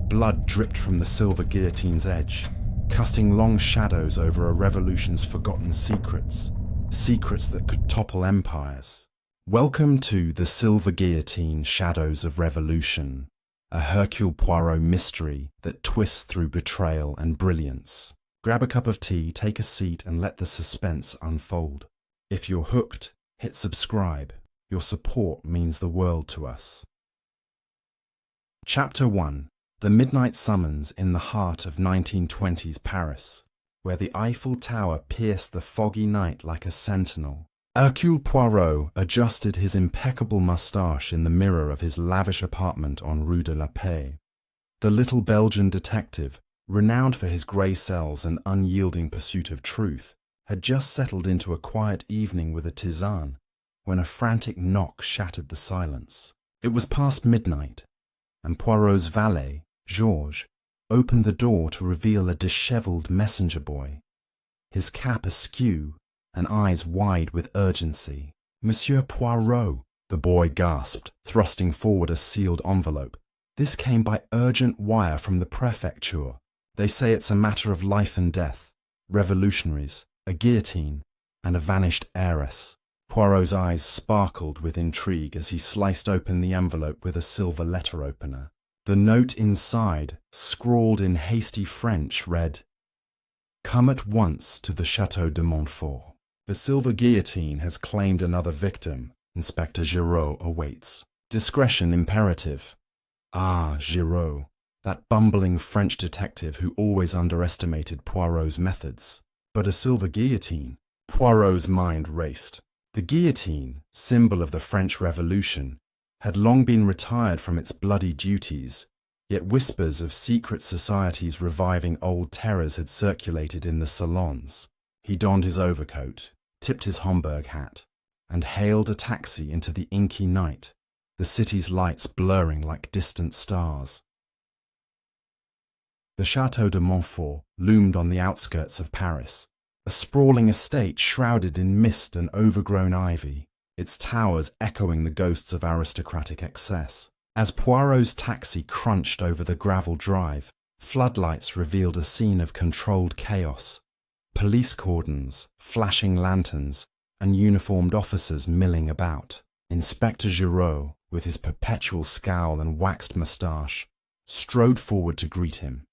Blood dripped from the silver guillotine's edge, casting long shadows over a revolution's forgotten secrets, secrets that could topple empires. Welcome to The Silver Guillotine: Shadows of Revolution, a Hercule Poirot mystery that twists through betrayal and brilliance. Grab a cup of tea, take a seat, and let the suspense unfold. If you're hooked, hit subscribe. Your support means the world to us. Chapter 1. The Midnight Summons in the heart of 1920s Paris, where the Eiffel Tower pierced the foggy night like a sentinel. Hercule Poirot adjusted his impeccable moustache in the mirror of his lavish apartment on Rue de la Paix. The little Belgian detective, renowned for his grey cells and unyielding pursuit of truth, had just settled into a quiet evening with a tisane when a frantic knock shattered the silence. It was past midnight, and Poirot's valet, Georges, opened the door to reveal a dishevelled messenger boy, his cap askew and eyes wide with urgency. "Monsieur Poirot," the boy gasped, thrusting forward a sealed envelope. "This came by urgent wire from the prefecture. They say it's a matter of life and death, revolutionaries, a guillotine, and a vanished heiress." Poirot's eyes sparkled with intrigue as he sliced open the envelope with a silver letter opener. The note inside, scrawled in hasty French, read, "Come at once to the Château de Montfort. The silver guillotine has claimed another victim. Inspector Giraud awaits. Discretion imperative." Ah, Giraud, that bumbling French detective who always underestimated Poirot's methods. But a silver guillotine? Poirot's mind raced. The guillotine, symbol of the French Revolution, had long been retired from its bloody duties, yet whispers of secret societies reviving old terrors had circulated in the salons. He donned his overcoat, tipped his Homburg hat, and hailed a taxi into the inky night, the city's lights blurring like distant stars. The Château de Montfort loomed on the outskirts of Paris, a sprawling estate shrouded in mist and overgrown ivy, its towers echoing the ghosts of aristocratic excess. As Poirot's taxi crunched over the gravel drive, floodlights revealed a scene of controlled chaos. Police cordons, flashing lanterns, and uniformed officers milling about. Inspector Giraud, with his perpetual scowl and waxed moustache, strode forward to greet him.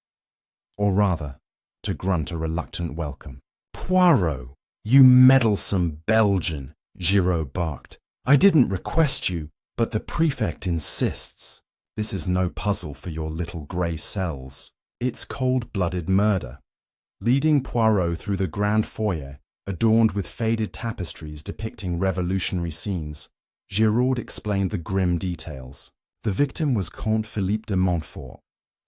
Or rather, to grunt a reluctant welcome. "Poirot, you meddlesome Belgian," Giraud barked. "I didn't request you, but the prefect insists. This is no puzzle for your little grey cells. It's cold-blooded murder." Leading Poirot through the grand foyer, adorned with faded tapestries depicting revolutionary scenes, Giraud explained the grim details. The victim was Comte Philippe de Montfort,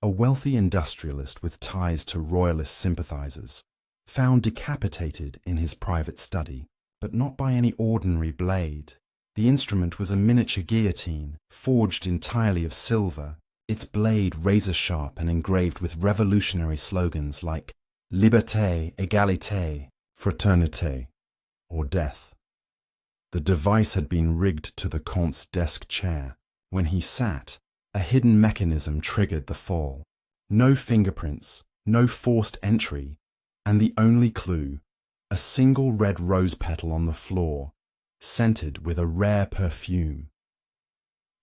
a wealthy industrialist with ties to royalist sympathizers, found decapitated in his private study, but not by any ordinary blade. The instrument was a miniature guillotine, forged entirely of silver, its blade razor-sharp and engraved with revolutionary slogans like "Liberté, égalité, fraternité," or death. The device had been rigged to the Comte's desk chair. When he sat, a hidden mechanism triggered the fall. No fingerprints, no forced entry, and the only clue, a single red rose petal on the floor, scented with a rare perfume.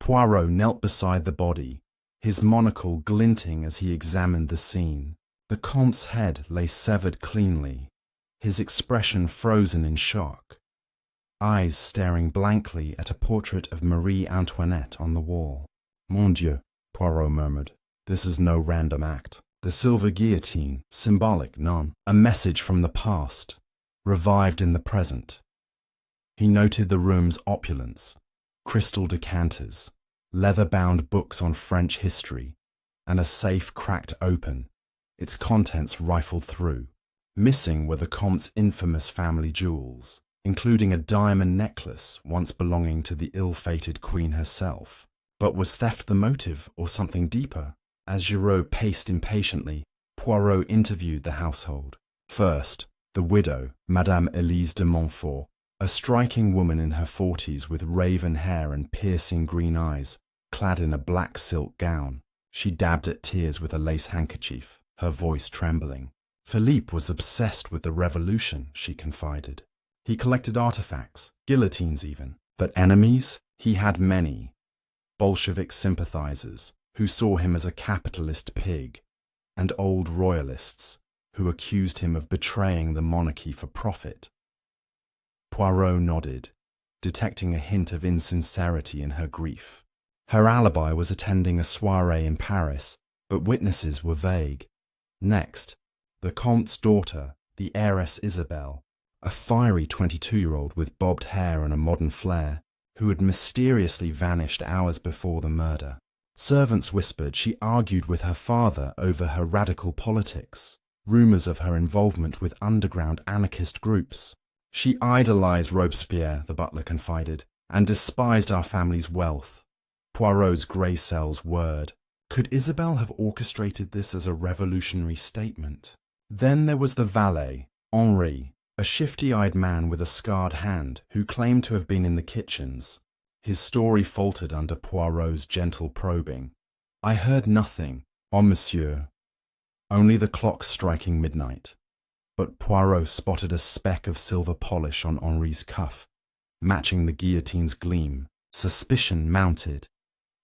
Poirot knelt beside the body, his monocle glinting as he examined the scene. The Comte's head lay severed cleanly, his expression frozen in shock, eyes staring blankly at a portrait of Marie Antoinette on the wall. "Mon Dieu," Poirot murmured, "this is no random act. The silver guillotine, symbolic, non? A message from the past, revived in the present." He noted the room's opulence, crystal decanters, leather-bound books on French history, and a safe cracked open, its contents rifled through. Missing were the Comte's infamous family jewels, including a diamond necklace once belonging to the ill-fated Queen herself. But was theft the motive, or something deeper? As Giraud paced impatiently, Poirot interviewed the household. First, the widow, Madame Elise de Montfort, a striking woman in her 40s with raven hair and piercing green eyes, clad in a black silk gown. She dabbed at tears with a lace handkerchief, her voice trembling. Philippe was obsessed with the revolution, she confided. He collected artifacts, guillotines even. But enemies? He had many. Bolshevik sympathizers, who saw him as a capitalist pig, and old royalists, who accused him of betraying the monarchy for profit. Poirot nodded, detecting a hint of insincerity in her grief. Her alibi was attending a soirée in Paris, but witnesses were vague. Next, the Comte's daughter, the heiress Isabelle, a fiery 22-year-old with bobbed hair and a modern flair, who had mysteriously vanished hours before the murder. Servants whispered she argued with her father over her radical politics, rumors of her involvement with underground anarchist groups. She idolized Robespierre, the butler confided, and despised our family's wealth. Poirot's grey cells whirred. Could Isabelle have orchestrated this as a revolutionary statement? Then there was the valet, Henri, a shifty-eyed man with a scarred hand who claimed to have been in the kitchens. His story faltered under Poirot's gentle probing. I heard nothing, monsieur. Only the clock striking midnight. But Poirot spotted a speck of silver polish on Henri's cuff, matching the guillotine's gleam. Suspicion mounted.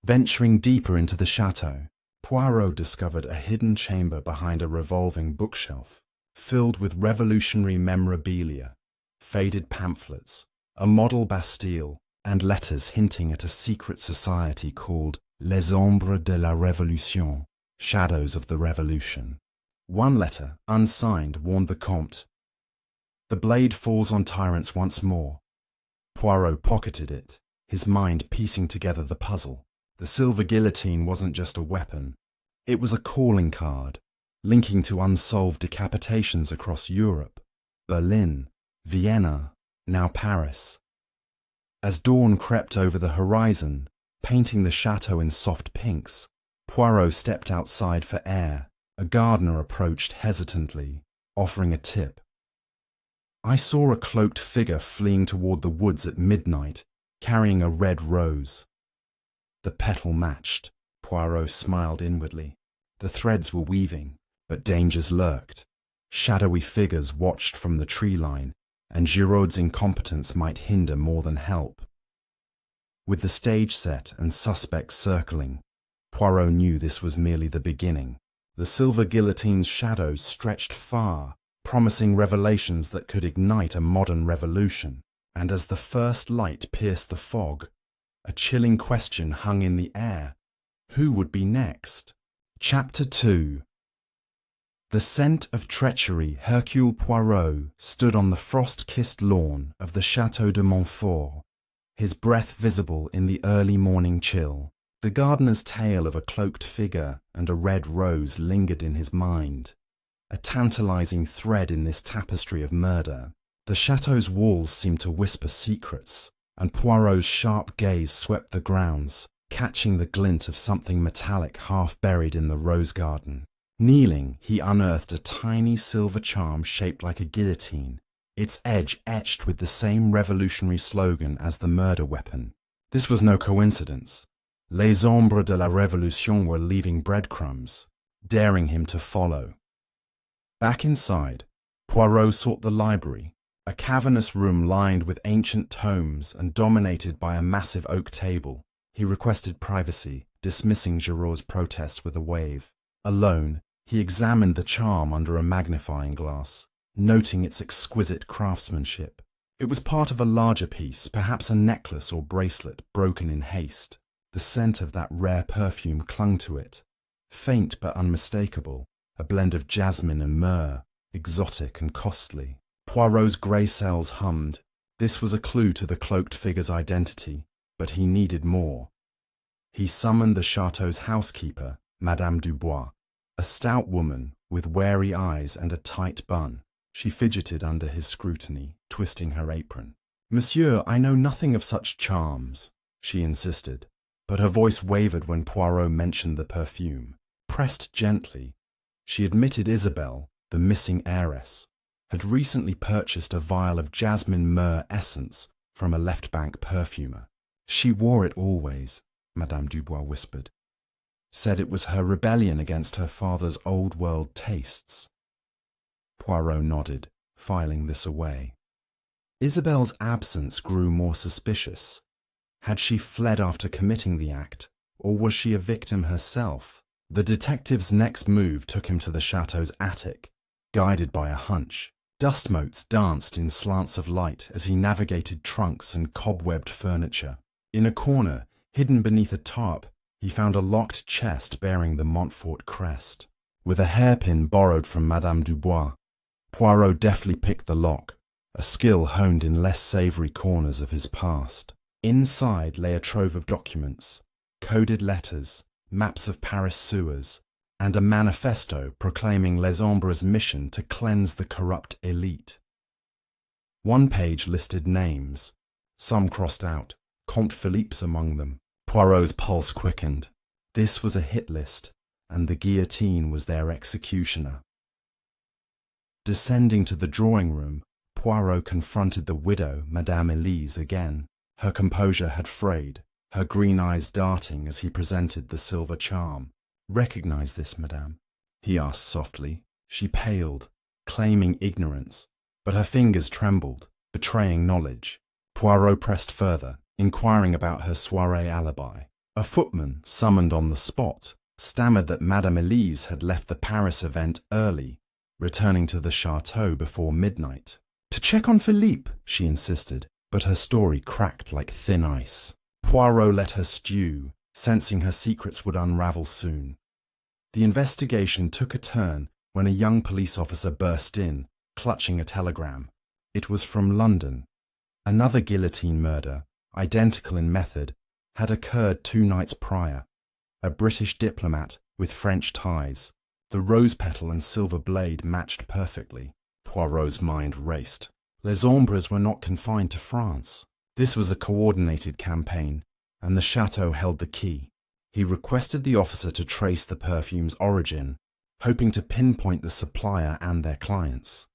Venturing deeper into the chateau, Poirot discovered a hidden chamber behind a revolving bookshelf, filled with revolutionary memorabilia, faded pamphlets, a model Bastille, and letters hinting at a secret society called Les Ombres de la Révolution, Shadows of the Revolution. One letter, unsigned, warned the Comte. The blade falls on tyrants once more. Poirot pocketed it, his mind piecing together the puzzle. The silver guillotine wasn't just a weapon. It was a calling card, linking to unsolved decapitations across Europe, Berlin, Vienna, now Paris. As dawn crept over the horizon, painting the chateau in soft pinks, Poirot stepped outside for air. A gardener approached hesitantly, offering a tip. I saw a cloaked figure fleeing toward the woods at midnight, carrying a red rose. The petal matched. Poirot smiled inwardly. The threads were weaving, but dangers lurked. Shadowy figures watched from the tree line, and Giraud's incompetence might hinder more than help. With the stage set and suspects circling, Poirot knew this was merely the beginning. The silver guillotine's shadows stretched far, promising revelations that could ignite a modern revolution. And as the first light pierced the fog, a chilling question hung in the air. Who would be next? Chapter 2. The scent of treachery. Hercule Poirot stood on the frost-kissed lawn of the Château de Montfort, his breath visible in the early morning chill. The gardener's tale of a cloaked figure and a red rose lingered in his mind, a tantalizing thread in this tapestry of murder. The chateau's walls seemed to whisper secrets, and Poirot's sharp gaze swept the grounds, catching the glint of something metallic half buried in the rose garden. Kneeling, he unearthed a tiny silver charm shaped like a guillotine, its edge etched with the same revolutionary slogan as the murder weapon. This was no coincidence. Les Ombres de la Révolution were leaving breadcrumbs, daring him to follow. Back inside, Poirot sought the library, a cavernous room lined with ancient tomes and dominated by a massive oak table. He requested privacy, dismissing Giraud's protests with a wave. Alone, he examined the charm under a magnifying glass, noting its exquisite craftsmanship. It was part of a larger piece, perhaps a necklace or bracelet broken in haste. The scent of that rare perfume clung to it, faint but unmistakable, a blend of jasmine and myrrh, exotic and costly. Poirot's grey cells hummed. This was a clue to the cloaked figure's identity, but he needed more. He summoned the chateau's housekeeper, Madame Dubois, a stout woman with wary eyes and a tight bun. She fidgeted under his scrutiny, twisting her apron. Monsieur, I know nothing of such charms, she insisted, but her voice wavered when Poirot mentioned the perfume. Pressed gently, she admitted Isabelle, the missing heiress, had recently purchased a vial of jasmine myrrh essence from a left-bank perfumer. She wore it always, Madame Dubois whispered. said it was her rebellion against her father's old-world tastes. Poirot nodded, filing this away. Isabelle's absence grew more suspicious. Had she fled after committing the act, or was she a victim herself? The detective's next move took him to the chateau's attic, guided by a hunch. Dust motes danced in slants of light as he navigated trunks and cobwebbed furniture. In a corner, hidden beneath a tarp, he found a locked chest bearing the Montfort crest. With a hairpin borrowed from Madame Dubois, Poirot deftly picked the lock, a skill honed in less savoury corners of his past. Inside lay a trove of documents, coded letters, maps of Paris sewers, and a manifesto proclaiming Les Ombres' mission to cleanse the corrupt elite. One page listed names, some crossed out, Comte Philippe's among them. Poirot's pulse quickened. This was a hit list, and the guillotine was their executioner. Descending to the drawing room, Poirot confronted the widow, Madame Elise, again. Her composure had frayed, her green eyes darting as he presented the silver charm. "Recognize this, madame?" he asked softly. She paled, claiming ignorance, but her fingers trembled, betraying knowledge. Poirot pressed further, inquiring about her soirée alibi. A footman, summoned on the spot, stammered that Madame Elise had left the Paris event early, returning to the chateau before midnight. "To check on Philippe," she insisted, but her story cracked like thin ice. Poirot let her stew, sensing her secrets would unravel soon. The investigation took a turn when a young police officer burst in, clutching a telegram. It was from London. Another guillotine murder, identical in method, had occurred 2 nights prior. A British diplomat with French ties. The rose petal and silver blade matched perfectly. Poirot's mind raced. Les Ombres were not confined to France. This was a coordinated campaign, and the chateau held the key. He requested the officer to trace the perfume's origin, hoping to pinpoint the supplier and their clients.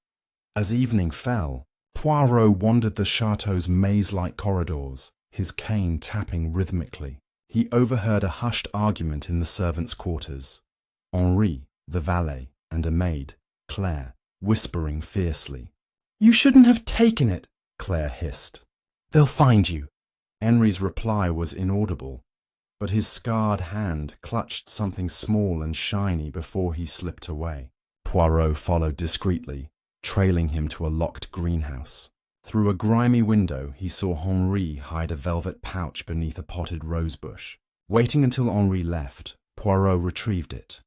As evening fell, Poirot wandered the chateau's maze-like corridors, his cane tapping rhythmically. He overheard a hushed argument in the servants' quarters. Henri, the valet, and a maid, Claire, whispering fiercely. "You shouldn't have taken it," Claire hissed. "They'll find you." Henri's reply was inaudible, but his scarred hand clutched something small and shiny before he slipped away. Poirot followed discreetly, trailing him to a locked greenhouse. Through a grimy window, he saw Henri hide a velvet pouch beneath a potted rosebush. Waiting until Henri left, Poirot retrieved it.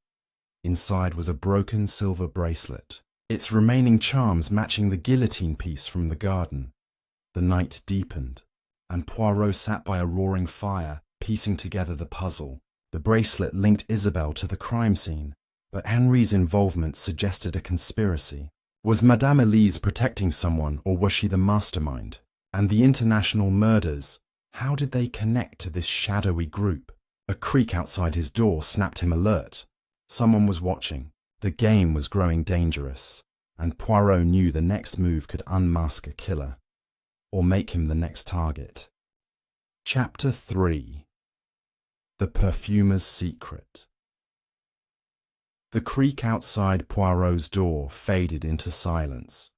Inside was a broken silver bracelet, its remaining charms matching the guillotine piece from the garden. The night deepened, and Poirot sat by a roaring fire, piecing together the puzzle. The bracelet linked Isabelle to the crime scene, but Henri's involvement suggested a conspiracy. Was Madame Elise protecting someone, or was she the mastermind? And the international murders, how did they connect to this shadowy group? A creak outside his door snapped him alert. Someone was watching. The game was growing dangerous, and Poirot knew the next move could unmask a killer, or make him the next target. Chapter 3. The Perfumer's Secret. The creak outside Poirot's door faded into silence,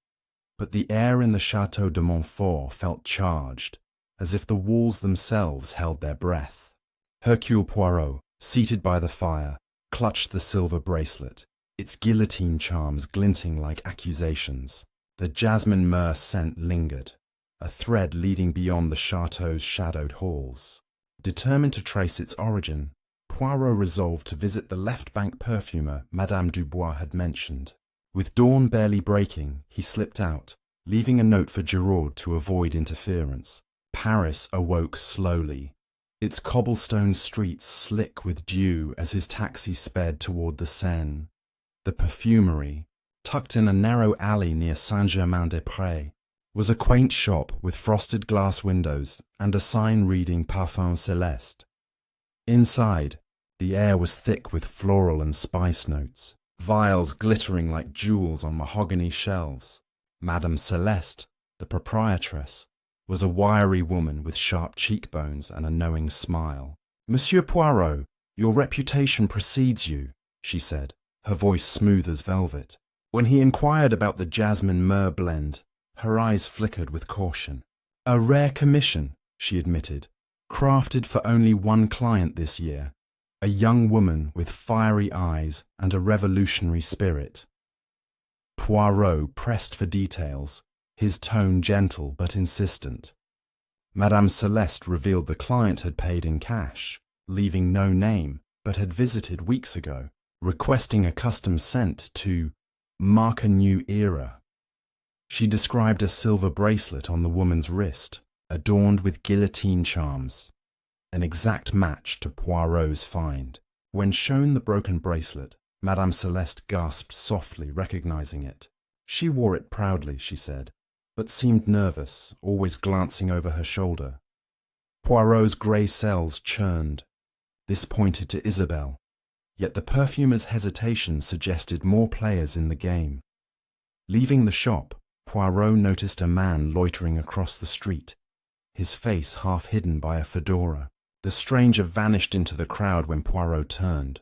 but the air in the Château de Montfort felt charged, as if the walls themselves held their breath. Hercule Poirot, seated by the fire, clutched the silver bracelet, its guillotine charms glinting like accusations. The jasmine myrrh scent lingered, a thread leading beyond the chateau's shadowed halls. Determined to trace its origin, Poirot resolved to visit the left-bank perfumer Madame Dubois had mentioned. With dawn barely breaking, he slipped out, leaving a note for Giraud to avoid interference. Paris awoke slowly, its cobblestone streets slick with dew as his taxi sped toward the Seine. The perfumery, tucked in a narrow alley near Saint-Germain-des-Prés, was a quaint shop with frosted glass windows and a sign reading Parfum Céleste. Inside, the air was thick with floral and spice notes, vials glittering like jewels on mahogany shelves. Madame Céleste, the proprietress, was a wiry woman with sharp cheekbones and a knowing smile. "Monsieur Poirot, Your reputation precedes you, she said, her voice smooth as velvet. When he inquired about the jasmine myrrh blend, her eyes flickered with caution. A rare commission, she admitted, crafted for only one client this year, a young woman with fiery eyes and a revolutionary spirit. Poirot pressed for details, his tone gentle but insistent. Madame Celeste revealed the client had paid in cash, leaving no name, but had visited weeks ago, requesting a custom scent to mark a new era. She described a silver bracelet on the woman's wrist, adorned with guillotine charms, an exact match to Poirot's find. When shown the broken bracelet, Madame Celeste gasped softly, recognizing it. She wore it proudly, she said, but seemed nervous, always glancing over her shoulder. Poirot's grey cells churned. This pointed to Isabelle, yet the perfumer's hesitation suggested more players in the game. Leaving the shop, Poirot noticed a man loitering across the street, his face half hidden by a fedora. The stranger vanished into the crowd when Poirot turned,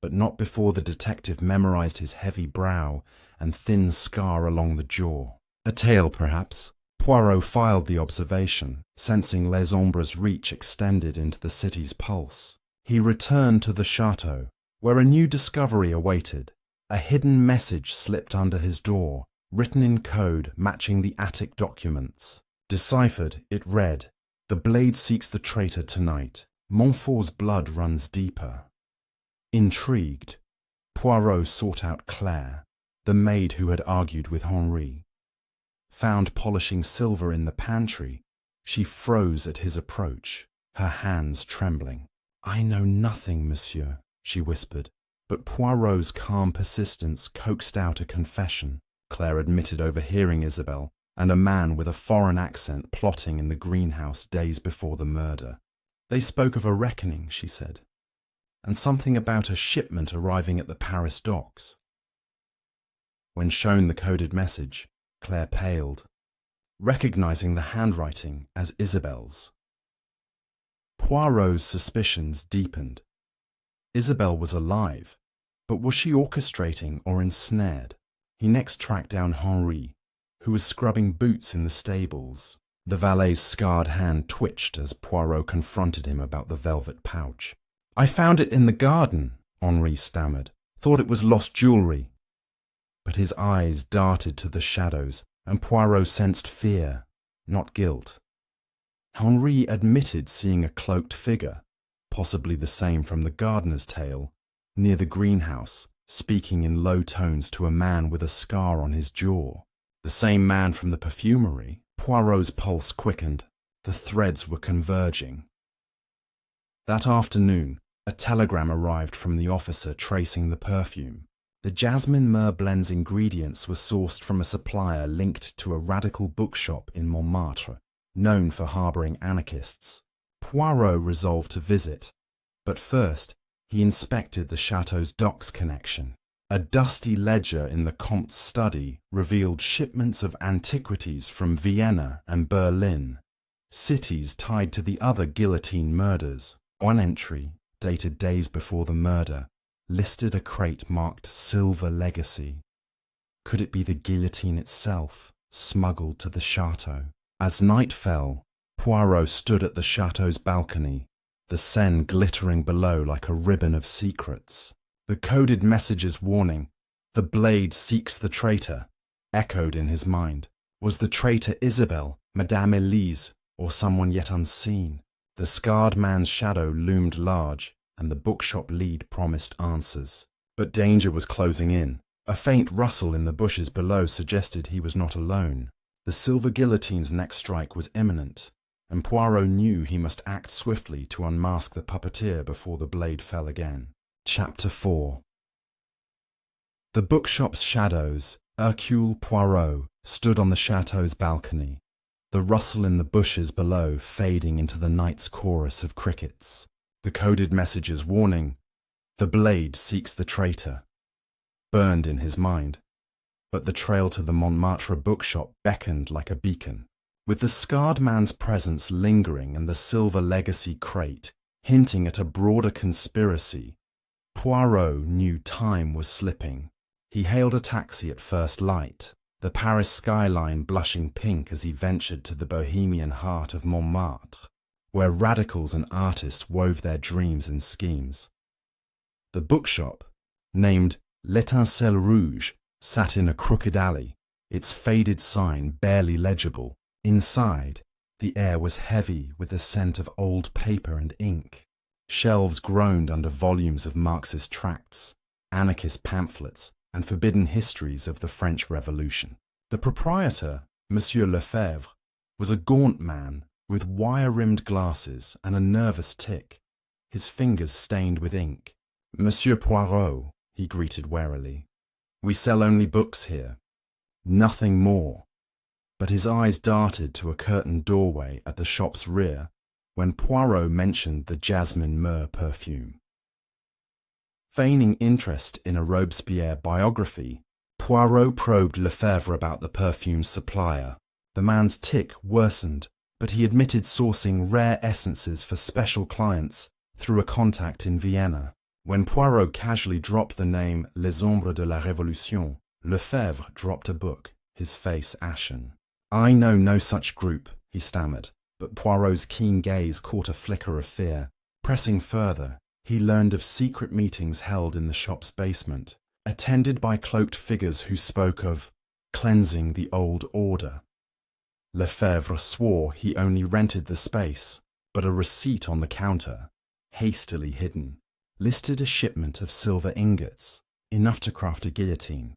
but not before the detective memorized his heavy brow and thin scar along the jaw. A tail, perhaps. Poirot filed the observation, sensing Les Ombres' reach extended into the city's pulse. He returned to the chateau, where a new discovery awaited. A hidden message slipped under his door, written in code matching the attic documents. Deciphered, it read, "The blade seeks the traitor tonight. Montfort's blood runs deeper." Intrigued, Poirot sought out Claire, the maid who had argued with Henri. Found polishing silver in the pantry, she froze at his approach, her hands trembling. "I know nothing, monsieur," she whispered, but Poirot's calm persistence coaxed out a confession. Claire admitted overhearing Isabelle and a man with a foreign accent plotting in the greenhouse days before the murder. They spoke of a reckoning, she said, and something about a shipment arriving at the Paris docks. When shown the coded message, Claire paled, recognizing the handwriting as Isabelle's. Poirot's suspicions deepened. Isabelle was alive, but was she orchestrating or ensnared? He next tracked down Henri, who was scrubbing boots in the stables. The valet's scarred hand twitched as Poirot confronted him about the velvet pouch. "I found it in the garden," Henri stammered. "Thought it was lost jewellery." But his eyes darted to the shadows, and Poirot sensed fear, not guilt. Henri admitted seeing a cloaked figure, possibly the same from the gardener's tale, near the greenhouse, speaking in low tones to a man with a scar on his jaw. The same man from the perfumery. Poirot's pulse quickened. The threads were converging. That afternoon, a telegram arrived from the officer tracing the perfume. The jasmine myrrh blend's ingredients were sourced from a supplier linked to a radical bookshop in Montmartre, known for harbouring anarchists. Poirot resolved to visit, but first he inspected the chateau's docks connection. A dusty ledger in the Comte's study revealed shipments of antiquities from Vienna and Berlin, cities tied to the other guillotine murders. One entry, dated days before the murder, listed a crate marked Silver Legacy. Could it be the guillotine itself, smuggled to the chateau? As night fell, Poirot stood at the chateau's balcony, the Seine glittering below like a ribbon of secrets. The coded message's warning, "The blade seeks the traitor," echoed in his mind. Was the traitor Isabelle, Madame Elise, or someone yet unseen? The scarred man's shadow loomed large, and the bookshop lead promised answers. But danger was closing in. A faint rustle in the bushes below suggested he was not alone. The silver guillotine's next strike was imminent, and Poirot knew he must act swiftly to unmask the puppeteer before the blade fell again. Chapter 4. The bookshop's shadows, Hercule Poirot, stood on the chateau's balcony, the rustle in the bushes below fading into the night's chorus of crickets. The coded message's warning, "The blade seeks the traitor," burned in his mind, but the trail to the Montmartre bookshop beckoned like a beacon. With the scarred man's presence lingering and the Silver Legacy crate, hinting at a broader conspiracy. Poirot knew time was slipping. He hailed a taxi at first light, the Paris skyline blushing pink as he ventured to the bohemian heart of Montmartre, where radicals and artists wove their dreams and schemes. The bookshop, named L'Étincelle Rouge, sat in a crooked alley, its faded sign barely legible. Inside, the air was heavy with the scent of old paper and ink. Shelves groaned under volumes of Marxist tracts, anarchist pamphlets, and forbidden histories of the French Revolution. The proprietor, Monsieur Lefebvre, was a gaunt man with wire-rimmed glasses and a nervous tic, his fingers stained with ink. "Monsieur Poirot," he greeted warily. "We sell only books here. Nothing more." But his eyes darted to a curtained doorway at the shop's rear when Poirot mentioned the jasmine myrrh perfume. Feigning interest in a Robespierre biography, Poirot probed Lefebvre about the perfume's supplier. The man's tic worsened, but he admitted sourcing rare essences for special clients through a contact in Vienna. When Poirot casually dropped the name Les Ombres de la Révolution, Lefebvre dropped a book, his face ashen. "I know no such group," he stammered, but Poirot's keen gaze caught a flicker of fear. Pressing further, he learned of secret meetings held in the shop's basement, attended by cloaked figures who spoke of cleansing the old order. Lefebvre swore he only rented the space, but a receipt on the counter, hastily hidden, listed a shipment of silver ingots, enough to craft a guillotine.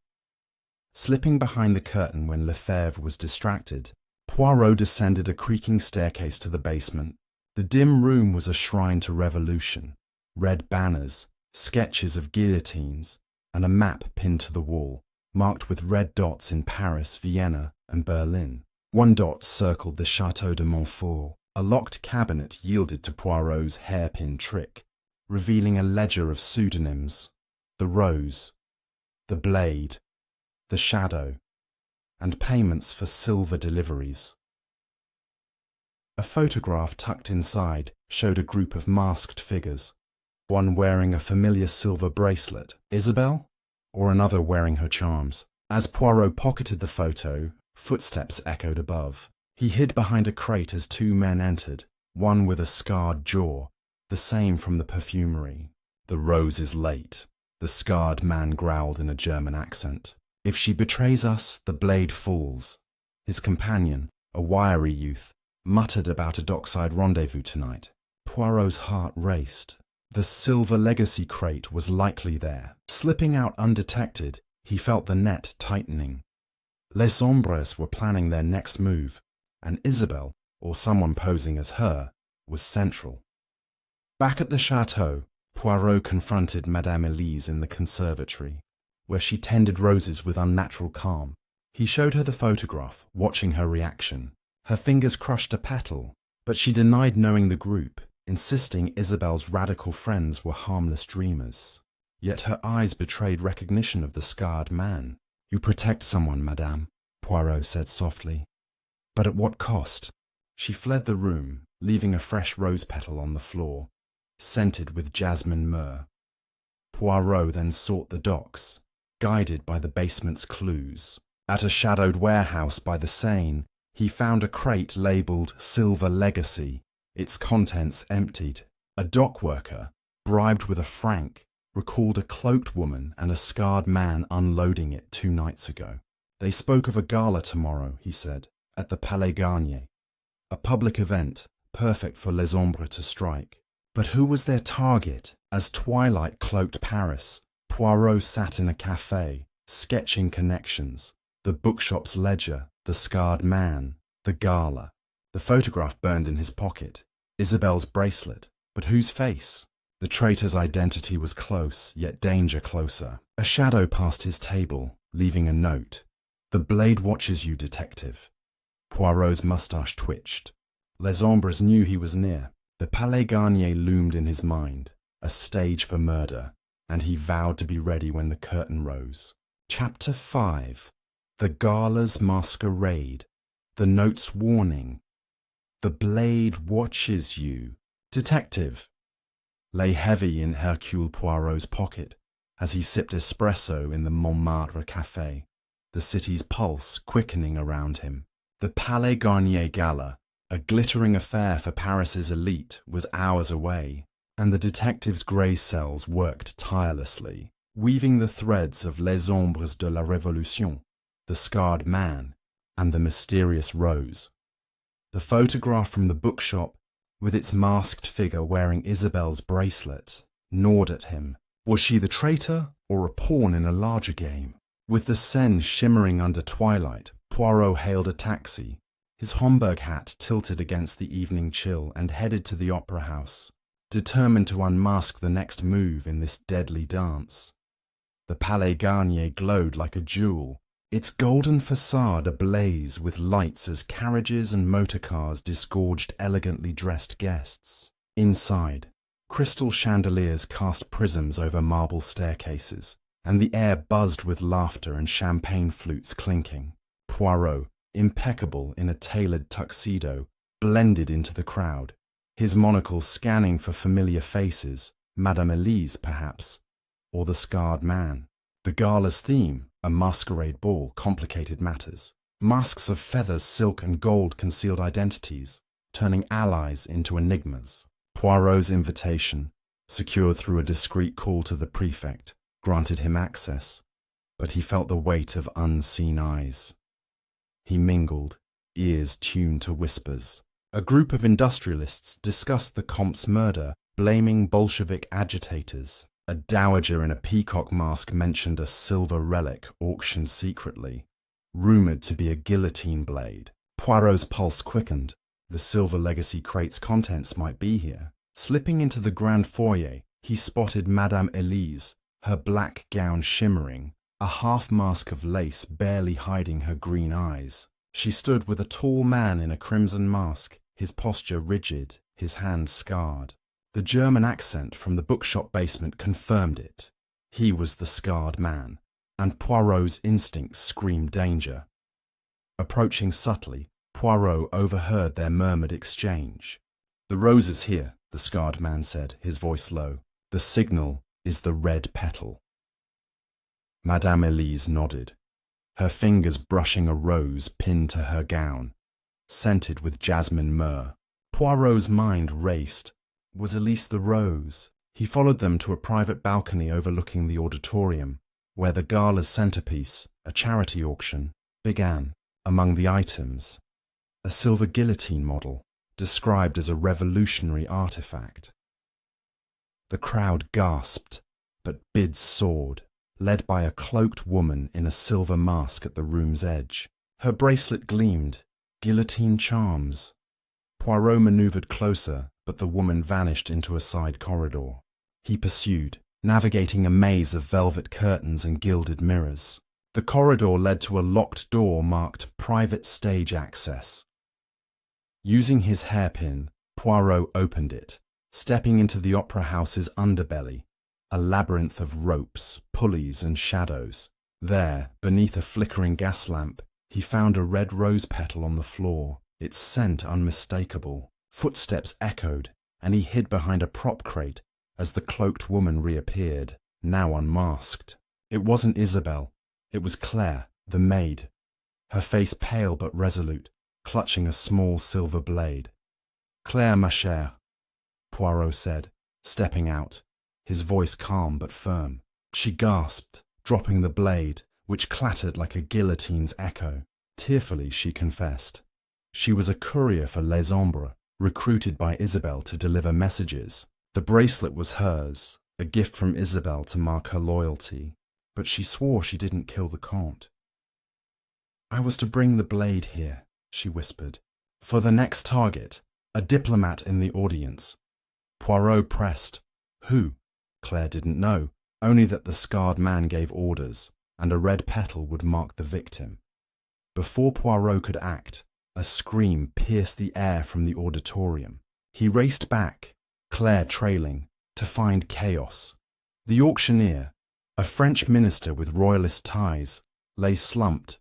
Slipping behind the curtain when Lefebvre was distracted, Poirot descended a creaking staircase to the basement. The dim room was a shrine to revolution. Red banners, sketches of guillotines, and a map pinned to the wall, marked with red dots in Paris, Vienna, and Berlin. One dot circled the Château de Montfort. A locked cabinet yielded to Poirot's hairpin trick, revealing a ledger of pseudonyms: the Rose, the Blade, the Shadow, and payments for silver deliveries. A photograph tucked inside showed a group of masked figures, one wearing a familiar silver bracelet, Isabelle, or another wearing her charms. As Poirot pocketed the photo, footsteps echoed above. He hid behind a crate as two men entered, one with a scarred jaw, the same from the perfumery. "The Rose is late," the scarred man growled in a German accent. "If she betrays us, the blade falls." His companion, a wiry youth, muttered about a dockside rendezvous tonight. Poirot's heart raced. The silver legacy crate was likely there. Slipping out undetected, he felt the net tightening. Les Ombres were planning their next move, and Isabelle, or someone posing as her, was central. Back at the chateau, Poirot confronted Madame Elise in the conservatory, where she tended roses with unnatural calm. He showed her the photograph, watching her reaction. Her fingers crushed a petal, but she denied knowing the group, insisting Isabelle's radical friends were harmless dreamers. Yet her eyes betrayed recognition of the scarred man. "You protect someone, madame," Poirot said softly. "But at what cost?" She fled the room, leaving a fresh rose petal on the floor, scented with jasmine myrrh. Poirot then sought the docks, guided by the basement's clues. At a shadowed warehouse by the Seine, he found a crate labelled Silver Legacy, its contents emptied. A dock worker, bribed with a franc, recalled a cloaked woman and a scarred man unloading it 2 nights ago. They spoke of a gala tomorrow, he said, at the Palais Garnier. A public event, perfect for Les Ombres to strike. But who was their target? As twilight cloaked Paris, Poirot sat in a café, sketching connections. The bookshop's ledger, the scarred man, the gala. The photograph burned in his pocket. Isabelle's bracelet. But whose face? The traitor's identity was close, yet danger closer. A shadow passed his table, leaving a note. "The blade watches you, detective." Poirot's moustache twitched. Les Ombres knew he was near. The Palais Garnier loomed in his mind, a stage for murder, and he vowed to be ready when the curtain rose. Chapter 5. The Gala's Masquerade. The note's warning. "The blade watches you." "Detective," lay heavy in Hercule Poirot's pocket as he sipped espresso in the Montmartre Café, the city's pulse quickening around him. The Palais Garnier Gala, a glittering affair for Paris's elite, was hours away, and the detectives' grey cells worked tirelessly, weaving the threads of Les Ombres de la Révolution, the scarred man, and the mysterious rose. The photograph from the bookshop, with its masked figure wearing Isabelle's bracelet, gnawed at him. Was she the traitor or a pawn in a larger game? With the Seine shimmering under twilight, Poirot hailed a taxi, his Homburg hat tilted against the evening chill, and headed to the opera house, determined to unmask the next move in this deadly dance. The Palais Garnier glowed like a jewel, its golden facade ablaze with lights as carriages and motorcars disgorged elegantly dressed guests. Inside, crystal chandeliers cast prisms over marble staircases, and the air buzzed with laughter and champagne flutes clinking. Poirot, impeccable in a tailored tuxedo, blended into the crowd, his monocle scanning for familiar faces, Madame Elise perhaps, or the scarred man. The gala's theme, a masquerade ball, complicated matters. Masks of feathers, silk and gold concealed identities, turning allies into enigmas. Poirot's invitation, secured through a discreet call to the prefect, granted him access, but he felt the weight of unseen eyes. He mingled, ears tuned to whispers. A group of industrialists discussed the Comte's murder, blaming Bolshevik agitators. A dowager in a peacock mask mentioned a silver relic auctioned secretly, rumoured to be a guillotine blade. Poirot's pulse quickened. The silver legacy crate's contents might be here. Slipping into the grand foyer, he spotted Madame Elise, her black gown shimmering, a half-mask of lace barely hiding her green eyes. She stood with a tall man in a crimson mask, his posture rigid, his hands scarred. The German accent from the bookshop basement confirmed it. He was the scarred man, and Poirot's instincts screamed danger. Approaching subtly, Poirot overheard their murmured exchange. "The rose is here," the scarred man said, his voice low. "The signal is the red petal." Madame Elise nodded, her fingers brushing a rose pinned to her gown, scented with jasmine myrrh. Poirot's mind raced. Was Elise the rose? He followed them to a private balcony overlooking the auditorium, where the gala's centerpiece, a charity auction, began. Among the items, a silver guillotine model, described as a revolutionary artifact. The crowd gasped, but bids soared, led by a cloaked woman in a silver mask at the room's edge. Her bracelet gleamed. Guillotine charms. Poirot manoeuvred closer, but the woman vanished into a side corridor. He pursued, navigating a maze of velvet curtains and gilded mirrors. The corridor led to a locked door marked Private Stage Access. Using his hairpin, Poirot opened it, stepping into the opera house's underbelly, a labyrinth of ropes, pulleys and shadows. There, beneath a flickering gas lamp, he found a red rose petal on the floor, its scent unmistakable. Footsteps echoed, and he hid behind a prop crate as the cloaked woman reappeared, now unmasked. It wasn't Isabelle. It was Claire, the maid, her face pale but resolute, clutching a small silver blade. "Claire, ma chère," Poirot said, stepping out, his voice calm but firm. She gasped, dropping the blade, which clattered like a guillotine's echo. Tearfully, she confessed. She was a courier for Les Ombres, recruited by Isabelle to deliver messages. The bracelet was hers, a gift from Isabelle to mark her loyalty, but she swore she didn't kill the Comte. "I was to bring the blade here," she whispered, "for the next target, a diplomat in the audience." Poirot pressed. Who? Claire didn't know, only that the scarred man gave orders, and a red petal would mark the victim. Before Poirot could act, a scream pierced the air from the auditorium. He raced back, Claire trailing, to find chaos. The auctioneer, a French minister with royalist ties, lay slumped,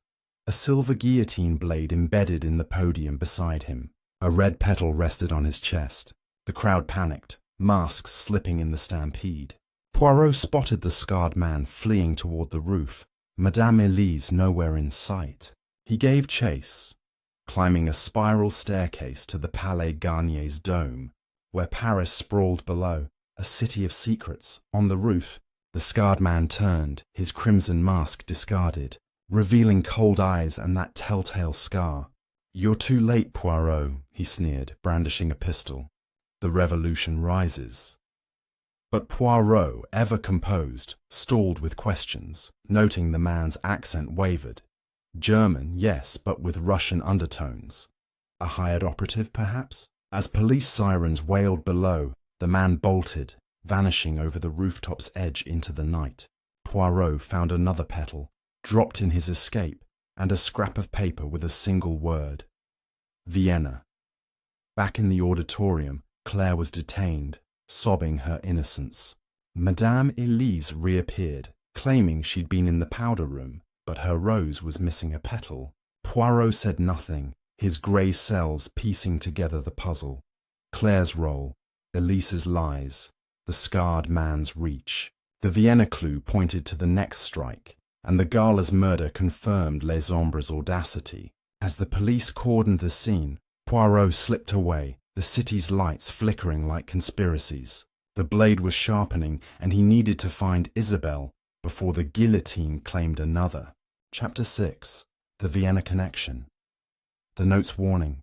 a silver guillotine blade embedded in the podium beside him. A red petal rested on his chest. The crowd panicked. masks slipping in the stampede. Poirot spotted the scarred man fleeing toward the roof, Madame Elise nowhere in sight. He gave chase, climbing a spiral staircase to the Palais Garnier's dome, where Paris sprawled below, a city of secrets. On the roof, the scarred man turned, his crimson mask discarded, revealing cold eyes and that telltale scar. "You're too late, Poirot," he sneered, brandishing a pistol. "The revolution rises." But Poirot, ever composed, stalled with questions, noting the man's accent wavered. German, yes, but with Russian undertones. A hired operative, perhaps? As police sirens wailed below, the man bolted, vanishing over the rooftop's edge into the night. Poirot found another petal, dropped in his escape, and a scrap of paper with a single word. Vienna. Back in the auditorium, Claire was detained, sobbing her innocence. Madame Elise reappeared, claiming she'd been in the powder room, but her rose was missing a petal. Poirot said nothing, his grey cells piecing together the puzzle. Claire's role, Elise's lies, the scarred man's reach. The Vienna clue pointed to the next strike, and the Gala's murder confirmed Les Ombres' audacity. As the police cordoned the scene, Poirot slipped away, the city's lights flickering like conspiracies. The blade was sharpening, and he needed to find Isabelle before the guillotine claimed another. Chapter 6. The Vienna Connection. The note's warning.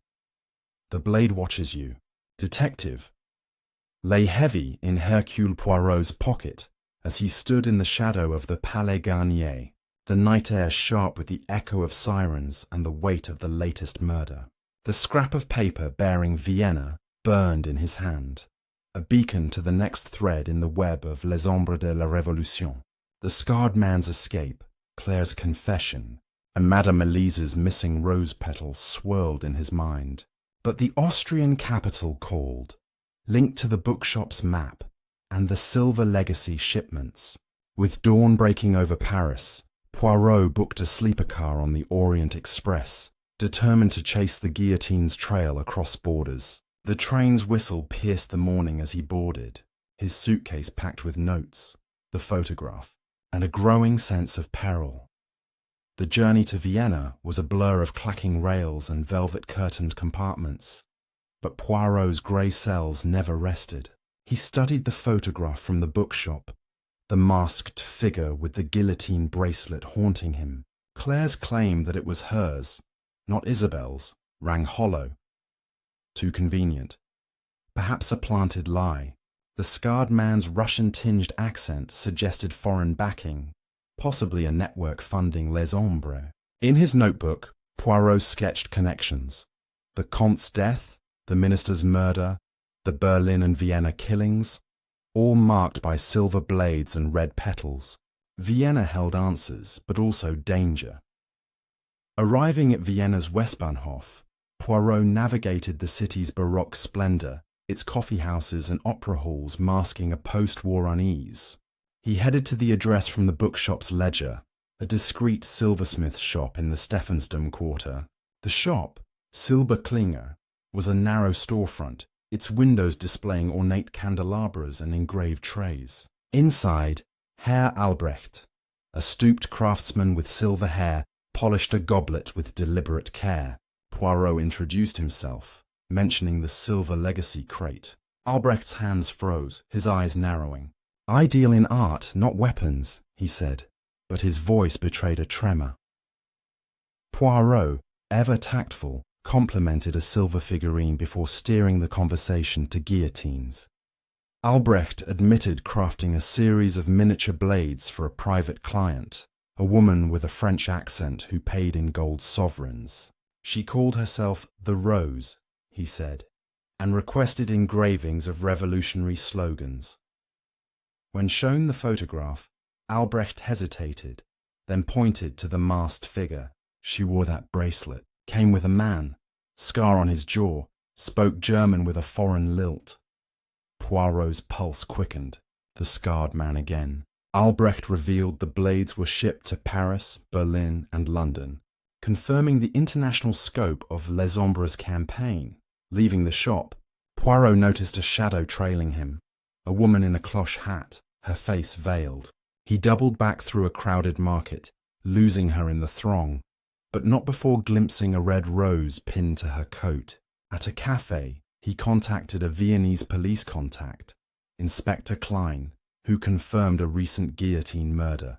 "The blade watches you. Detective," lay heavy in Hercule Poirot's pocket as he stood in the shadow of the Palais Garnier, the night air sharp with the echo of sirens and the weight of the latest murder. The scrap of paper bearing Vienna burned in his hand, a beacon to the next thread in the web of Les Ombres de la Révolution. The scarred man's escape, Claire's confession, and Madame Elise's missing rose petals swirled in his mind. But the Austrian capital called, linked to the bookshop's map and the Silver Legacy shipments. With dawn breaking over Paris, Poirot booked a sleeper car on the Orient Express, determined to chase the guillotine's trail across borders. The train's whistle pierced the morning as he boarded, his suitcase packed with notes, the photograph, and a growing sense of peril. The journey to Vienna was a blur of clacking rails and velvet-curtained compartments, but Poirot's grey cells never rested. He studied the photograph from the bookshop, the masked figure with the guillotine bracelet haunting him. Claire's claim that it was hers, not Isabelle's, rang hollow. Too convenient. Perhaps a planted lie. The scarred man's Russian-tinged accent suggested foreign backing, possibly a network funding Les Ombres. In his notebook, Poirot sketched connections. The Comte's death, the minister's murder, the Berlin and Vienna killings, all marked by silver blades and red petals. Vienna held answers, but also danger. Arriving at Vienna's Westbahnhof, Poirot navigated the city's Baroque splendor, its coffeehouses and opera halls masking a post-war unease. He headed to the address from the bookshop's ledger, a discreet silversmith shop in the Stephansdom quarter. The shop, Silberklinge, was a narrow storefront, its windows displaying ornate candelabras and engraved trays. Inside, Herr Albrecht, a stooped craftsman with silver hair, polished a goblet with deliberate care. Poirot introduced himself, mentioning the Silver Legacy crate. Albrecht's hands froze, his eyes narrowing. "I deal in art, not weapons," he said, but his voice betrayed a tremor. Poirot, ever tactful, complimented a silver figurine before steering the conversation to guillotines. Albrecht admitted crafting a series of miniature blades for a private client, a woman with a French accent who paid in gold sovereigns. She called herself the Rose, he said, and requested engravings of revolutionary slogans. When shown the photograph, Albrecht hesitated, then pointed to the masked figure. She wore that bracelet, came with a man, scar on his jaw, spoke German with a foreign lilt. Poirot's pulse quickened, the scarred man again. Albrecht revealed the blades were shipped to Paris, Berlin, and London, confirming the international scope of Les Ombres' campaign. Leaving the shop, Poirot noticed a shadow trailing him. a woman in a cloche hat, her face veiled. He doubled back through a crowded market, losing her in the throng, but not before glimpsing a red rose pinned to her coat. At a cafe, he contacted a Viennese police contact, Inspector Klein, who confirmed a recent guillotine murder.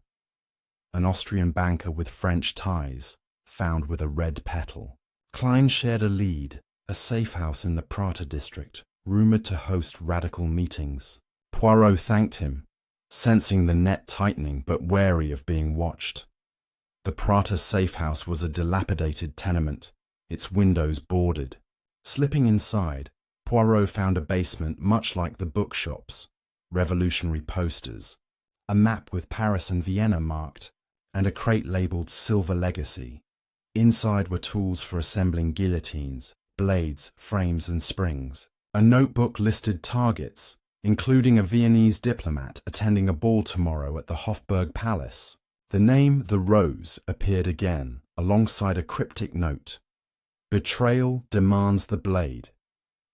An Austrian banker with French ties, found with a red petal. Klein shared a lead, a safe house in the Prater district, rumoured to host radical meetings. Poirot thanked him, sensing the net tightening but wary of being watched. The Prater safe house was a dilapidated tenement, its windows boarded. Slipping inside, Poirot found a basement much like the bookshops, revolutionary posters, a map with Paris and Vienna marked, and a crate labelled Silver Legacy. Inside were tools for assembling guillotines, blades, frames and springs. A notebook listed targets, including a Viennese diplomat attending a ball tomorrow at the Hofburg Palace. The name The Rose appeared again, alongside a cryptic note. Betrayal demands the blade.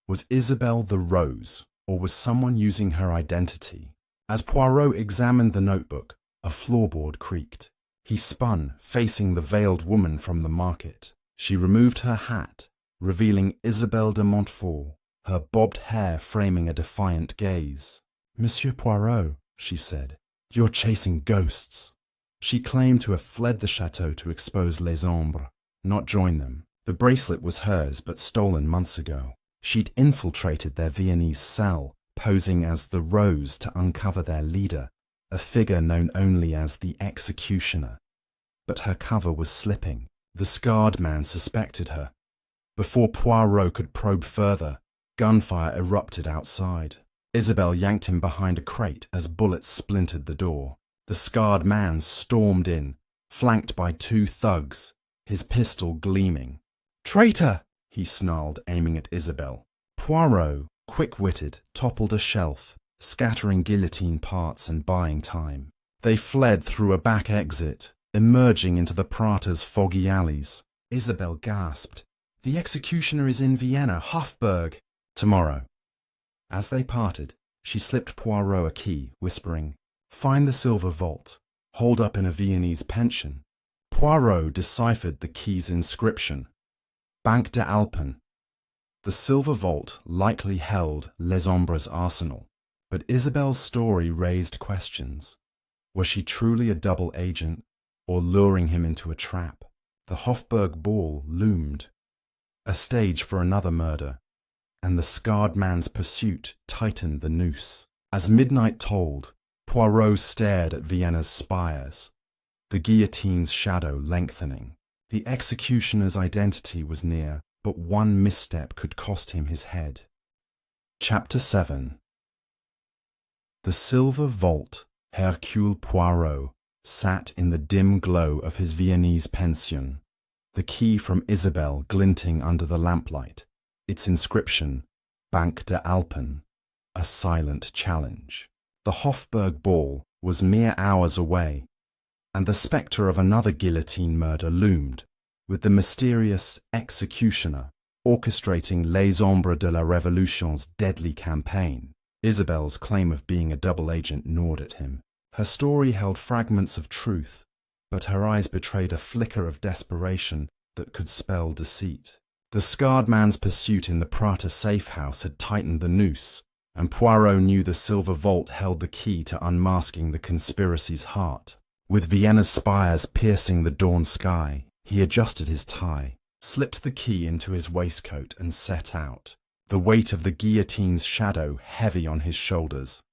Was Isabelle the Rose, or was someone using her identity? As Poirot examined the notebook, a floorboard creaked. He spun, facing the veiled woman from the market. She removed her hat, revealing Isabelle de Montfort, her bobbed hair framing a defiant gaze. "Monsieur Poirot," she said, "you're chasing ghosts." She claimed to have fled the chateau to expose les ombres, not join them. The bracelet was hers, but stolen months ago. She'd infiltrated their Viennese cell, posing as the Rose to uncover their leader, a figure known only as the Executioner. But her cover was slipping. The scarred man suspected her. Before Poirot could probe further, gunfire erupted outside. Isabelle yanked him behind a crate as bullets splintered the door. The scarred man stormed in, flanked by two thugs, his pistol gleaming. "Traitor!" he snarled, aiming at Isabelle. Poirot, quick-witted, toppled a shelf, scattering guillotine parts and buying time. They fled through a back exit, emerging into the Prater's foggy alleys. Isabelle gasped. "The executioner is in Vienna, Hofburg." "Tomorrow." As they parted, she slipped Poirot a key, whispering, "Find the silver vault, holed up in a Viennese pension." Poirot deciphered the key's inscription. Banque de Alpen. The silver vault likely held Les Ombres' arsenal, but Isabelle's story raised questions. Was she truly a double agent, or luring him into a trap? The Hofburg ball loomed, a stage for another murder, and the scarred man's pursuit tightened the noose. As midnight tolled, Poirot stared at Vienna's spires, the guillotine's shadow lengthening. The executioner's identity was near, but one misstep could cost him his head. Chapter 7. The silver vault, Hercule Poirot, sat in the dim glow of his Viennese pension, the key from Isabelle glinting under the lamplight, its inscription, Banque de Alpen, a silent challenge. The Hofburg ball was mere hours away, and the spectre of another guillotine murder loomed, with the mysterious executioner orchestrating Les Ombres de la Révolution's deadly campaign. Isabelle's claim of being a double agent gnawed at him. Her story held fragments of truth, but her eyes betrayed a flicker of desperation that could spell deceit. The scarred man's pursuit in the Prater safe house had tightened the noose, and Poirot knew the silver vault held the key to unmasking the conspiracy's heart. With Vienna's spires piercing the dawn sky, he adjusted his tie, slipped the key into his waistcoat and set out, the weight of the guillotine's shadow heavy on his shoulders.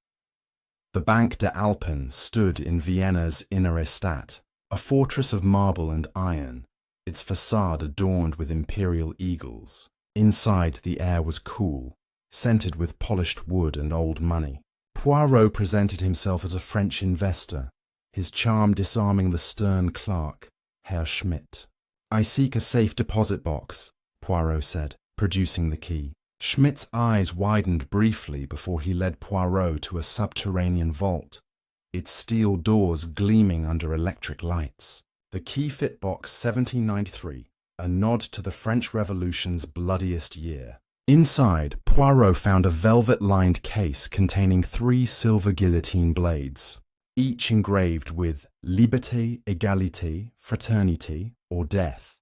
The Banque de Alpen stood in Vienna's Innere-Stadt, a fortress of marble and iron, its facade adorned with imperial eagles. Inside, the air was cool, scented with polished wood and old money. Poirot presented himself as a French investor, his charm disarming the stern clerk, Herr Schmidt. "I seek a safe deposit box," Poirot said, producing the key. Schmidt's eyes widened briefly before he led Poirot to a subterranean vault, its steel doors gleaming under electric lights. The key fit box 1793, a nod to the French Revolution's bloodiest year. Inside, Poirot found a velvet-lined case containing 3 silver guillotine blades, each engraved with Liberté, Égalité, Fraternité, or Death,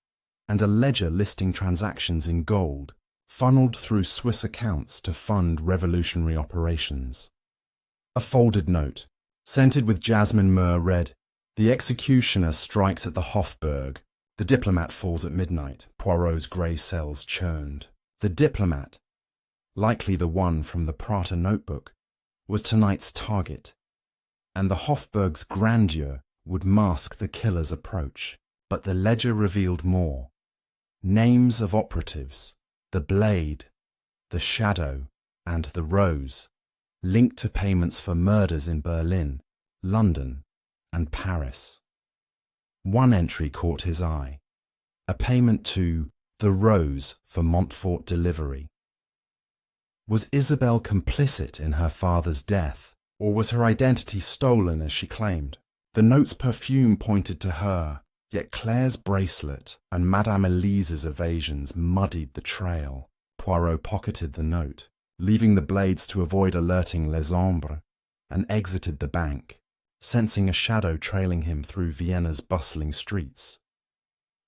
and a ledger listing transactions in gold, funneled through Swiss accounts to fund revolutionary operations. A folded note, scented with jasmine myrrh, read, "The executioner strikes at the Hofburg. The diplomat falls at midnight." Poirot's grey cells churned. The diplomat, likely the one from the Prater notebook, was tonight's target, and the Hofburg's grandeur would mask the killer's approach. But the ledger revealed more. Names of operatives, the blade, the shadow, and the rose, linked to payments for murders in Berlin, London, and Paris. One entry caught his eye, a payment to the Rose for Montfort delivery. Was Isabel complicit in her father's death, or was her identity stolen as she claimed? The note's perfume pointed to her, yet Claire's bracelet and Madame Elise's evasions muddied the trail. Poirot pocketed the note, leaving the blades to avoid alerting Les Ombres, and exited the bank, sensing a shadow trailing him through Vienna's bustling streets.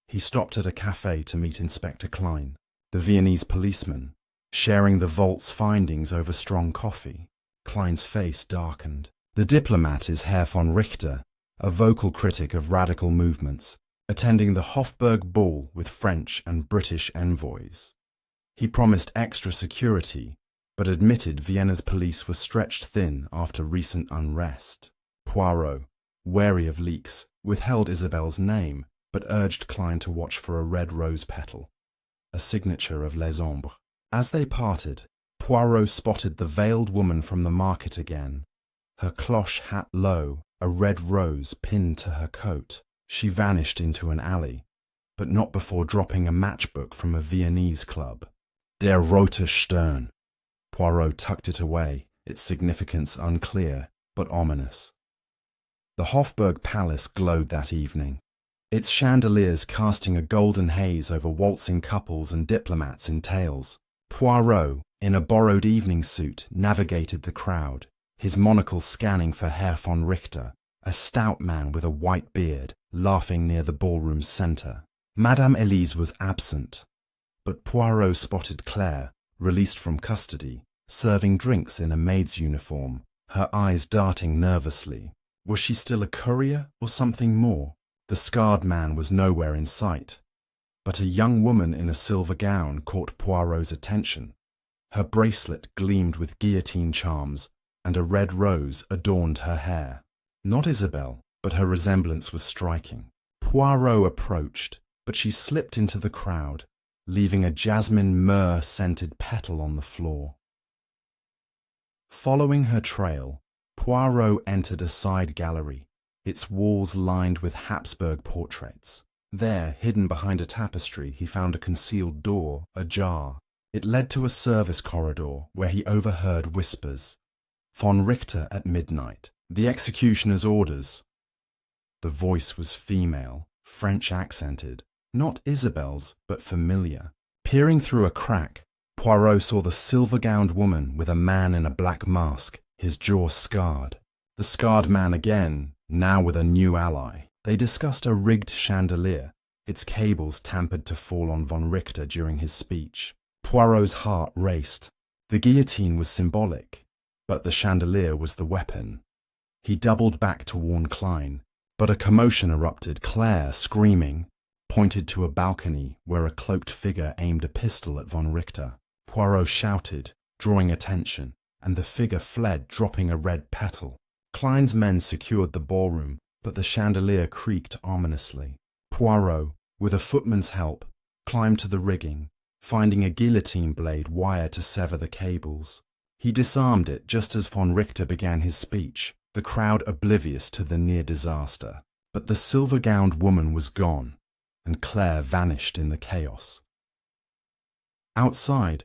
He stopped at a cafe to meet Inspector Klein, the Viennese policeman, sharing the vault's findings over strong coffee. Klein's face darkened. The diplomat is Herr von Richter, a vocal critic of radical movements, attending the Hofburg ball with French and British envoys. He promised extra security, but admitted Vienna's police were stretched thin after recent unrest. Poirot, wary of leaks, withheld Isabel's name, but urged Klein to watch for a red rose petal, a signature of Les Ombres. As they parted, Poirot spotted the veiled woman from the market again, her cloche hat low, a red rose pinned to her coat. She vanished into an alley, but not before dropping a matchbook from a Viennese club. Der Rote Stern. Poirot tucked it away, its significance unclear, but ominous. The Hofburg Palace glowed that evening, its chandeliers casting a golden haze over waltzing couples and diplomats in tails. Poirot, in a borrowed evening suit, navigated the crowd, his monocle scanning for Herr von Richter, a stout man with a white beard, laughing near the ballroom's centre. Madame Elise was absent, but Poirot spotted Claire, released from custody, serving drinks in a maid's uniform, her eyes darting nervously. Was she still a courier or something more? The scarred man was nowhere in sight, but a young woman in a silver gown caught Poirot's attention. Her bracelet gleamed with guillotine charms, and a red rose adorned her hair. Not Isabel, but her resemblance was striking. Poirot approached, but she slipped into the crowd, leaving a jasmine myrrh-scented petal on the floor. Following her trail, Poirot entered a side gallery, its walls lined with Habsburg portraits. There, hidden behind a tapestry, he found a concealed door, ajar. It led to a service corridor where he overheard whispers. Von Richter at midnight. The executioner's orders. The voice was female, French accented, not Isabel's, but familiar. Peering through a crack, Poirot saw the silver-gowned woman with a man in a black mask, his jaw scarred. The scarred man again, now with a new ally. They discussed a rigged chandelier, its cables tampered to fall on von Richter during his speech. Poirot's heart raced. The guillotine was symbolic, but the chandelier was the weapon. He doubled back to warn Klein, but a commotion erupted. Claire, screaming, pointed to a balcony where a cloaked figure aimed a pistol at von Richter. Poirot shouted, drawing attention, and the figure fled, dropping a red petal. Klein's men secured the ballroom, but the chandelier creaked ominously. Poirot, with a footman's help, climbed to the rigging, finding a guillotine blade wire to sever the cables. He disarmed it just as von Richter began his speech, the crowd oblivious to the near disaster. But the silver-gowned woman was gone, and Claire vanished in the chaos. Outside,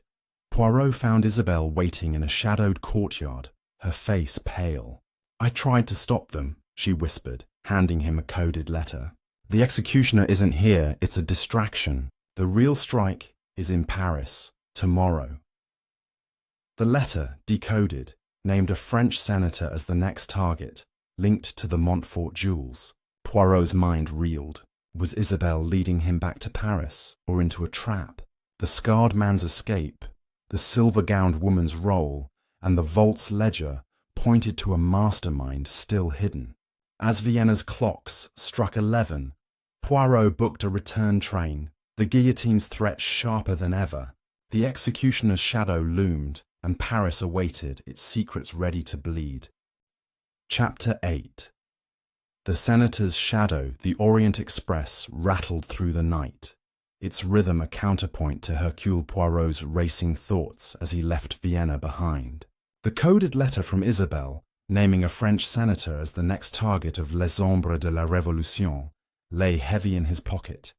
Poirot found Isabel waiting in a shadowed courtyard, her face pale. "I tried to stop them," she whispered, handing him a coded letter. "The executioner isn't here, it's a distraction. The real strike is in Paris, tomorrow." The letter, decoded, named a French senator as the next target, linked to the Montfort jewels. Poirot's mind reeled. Was Isabelle leading him back to Paris, or into a trap? The scarred man's escape, the silver-gowned woman's role, and the vault's ledger pointed to a mastermind still hidden. As Vienna's clocks struck 11, Poirot booked a return train, the guillotine's threat sharper than ever. The executioner's shadow loomed, and Paris awaited, its secrets ready to bleed. Chapter 8. The senator's shadow, the Orient Express, rattled through the night, its rhythm a counterpoint to Hercule Poirot's racing thoughts as he left Vienna behind. The coded letter from Isabelle, naming a French senator as the next target of Les Ombres de la Révolution, lay heavy in his pocket,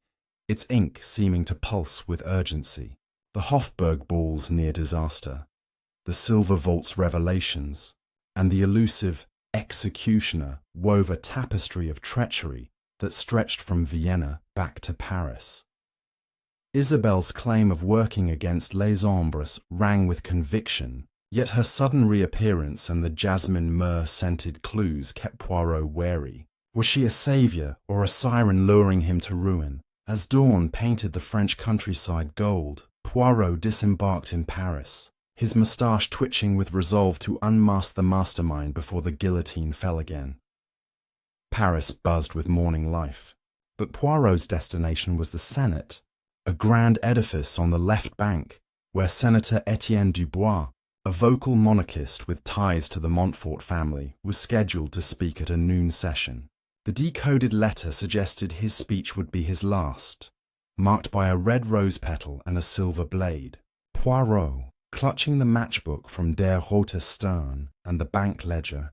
its ink seeming to pulse with urgency. The Hofburg ball's near disaster, the silver vault's revelations, and the elusive executioner wove a tapestry of treachery that stretched from Vienna back to Paris. Isabelle's claim of working against Les Ombres rang with conviction, yet her sudden reappearance and the jasmine myrrh-scented clues kept Poirot wary. Was she a saviour or a siren luring him to ruin? As dawn painted the French countryside gold, Poirot disembarked in Paris, his moustache twitching with resolve to unmask the mastermind before the guillotine fell again. Paris buzzed with morning life, but Poirot's destination was the Senate, a grand edifice on the left bank, where Senator Etienne Dubois, a vocal monarchist with ties to the Montfort family, was scheduled to speak at a noon session. The decoded letter suggested his speech would be his last, marked by a red rose petal and a silver blade. Poirot, clutching the matchbook from Der Rote Stern and the bank ledger,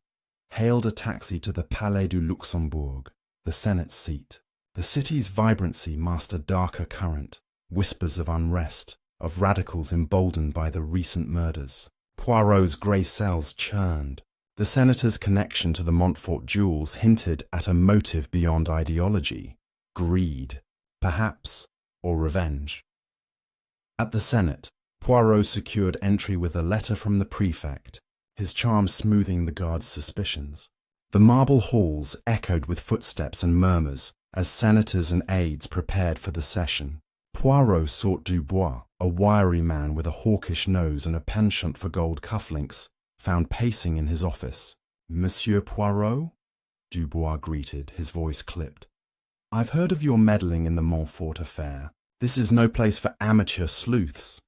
hailed a taxi to the Palais du Luxembourg, the Senate seat. The city's vibrancy masked a darker current, whispers of unrest, of radicals emboldened by the recent murders. Poirot's grey cells churned. The senator's connection to the Montfort jewels hinted at a motive beyond ideology, greed, perhaps, or revenge. At the Senate, Poirot secured entry with a letter from the prefect, his charm smoothing the guard's suspicions. The marble halls echoed with footsteps and murmurs as senators and aides prepared for the session. Poirot sought Dubois, a wiry man with a hawkish nose and a penchant for gold cufflinks, found pacing in his office. "Monsieur Poirot?" Dubois greeted, his voice clipped. "I've heard of your meddling in the Montfort affair. This is no place for amateur sleuths."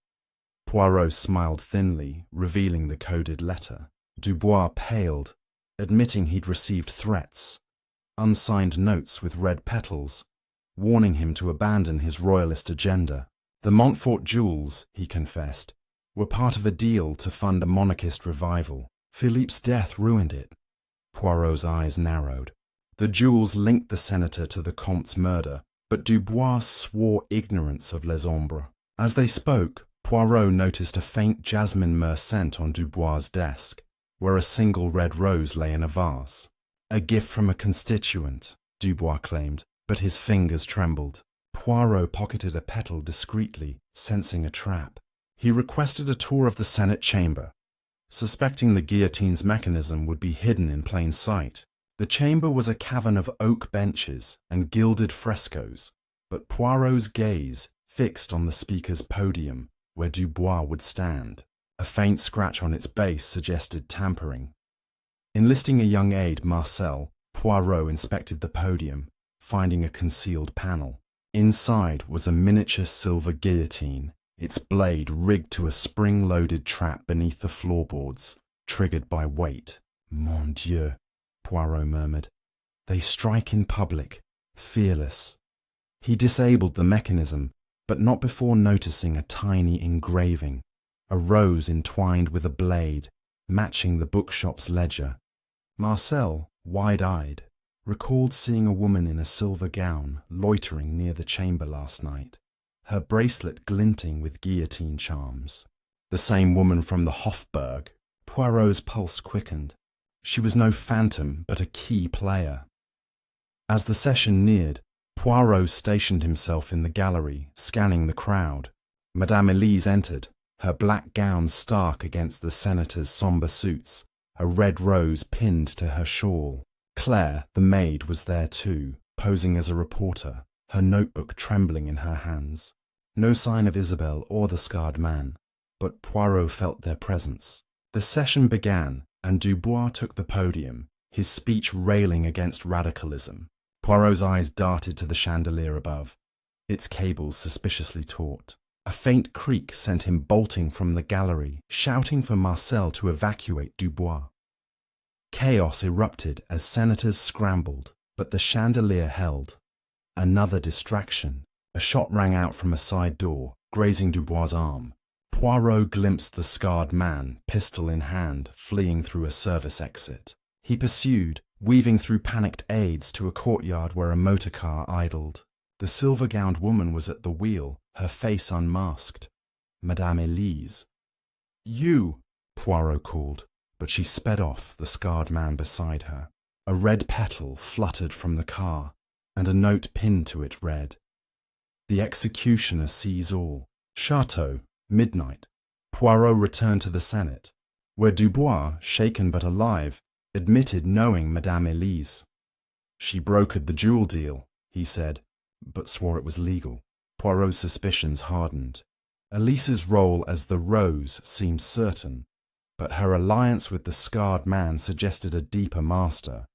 Poirot smiled thinly, revealing the coded letter. Dubois paled, admitting he'd received threats, unsigned notes with red petals, warning him to abandon his royalist agenda. The Montfort jewels, he confessed, were part of a deal to fund a monarchist revival. Philippe's death ruined it. Poirot's eyes narrowed. The jewels linked the senator to the Comte's murder, but Dubois swore ignorance of Les Ombres. As they spoke, Poirot noticed a faint jasmine myrrh scent on Dubois' desk, where a single red rose lay in a vase. "A gift from a constituent," Dubois claimed, but his fingers trembled. Poirot pocketed a petal discreetly, sensing a trap. He requested a tour of the Senate chamber, suspecting the guillotine's mechanism would be hidden in plain sight. The chamber was a cavern of oak benches and gilded frescoes, but Poirot's gaze fixed on the speaker's podium, where Dubois would stand. A faint scratch on its base suggested tampering. Enlisting a young aide, Marcel, Poirot inspected the podium, finding a concealed panel. Inside was a miniature silver guillotine, its blade rigged to a spring-loaded trap beneath the floorboards, triggered by weight. "Mon Dieu," Poirot murmured. "They strike in public, fearless." He disabled the mechanism, but not before noticing a tiny engraving, a rose entwined with a blade, matching the bookshop's ledger. Marcel, wide-eyed, recalled seeing a woman in a silver gown loitering near the chamber last night, her bracelet glinting with guillotine charms. The same woman from the Hofburg. Poirot's pulse quickened. She was no phantom, but a key player. As the session neared, Poirot stationed himself in the gallery, scanning the crowd. Madame Elise entered, her black gown stark against the senator's sombre suits, a red rose pinned to her shawl. Claire, the maid, was there too, posing as a reporter, her notebook trembling in her hands. No sign of Isabelle or the scarred man, but Poirot felt their presence. The session began, and Dubois took the podium, his speech railing against radicalism. Poirot's eyes darted to the chandelier above, its cables suspiciously taut. A faint creak sent him bolting from the gallery, shouting for Marcel to evacuate Dubois. Chaos erupted as senators scrambled, but the chandelier held. Another distraction. A shot rang out from a side door, grazing Dubois' arm. Poirot glimpsed the scarred man, pistol in hand, fleeing through a service exit. He pursued, weaving through panicked aides to a courtyard where a motor car idled. The silver-gowned woman was at the wheel, her face unmasked. Madame Elise. "You!" Poirot called, but she sped off, the scarred man beside her. A red petal fluttered from the car, and a note pinned to it read, "The executioner sees all. Chateau, midnight." Poirot returned to the Senate, where Dubois, shaken but alive, admitted knowing Madame Elise. "She brokered the jewel deal," he said, but swore it was legal. Poirot's suspicions hardened. Elise's role as the Rose seemed certain, but her alliance with the scarred man suggested a deeper master,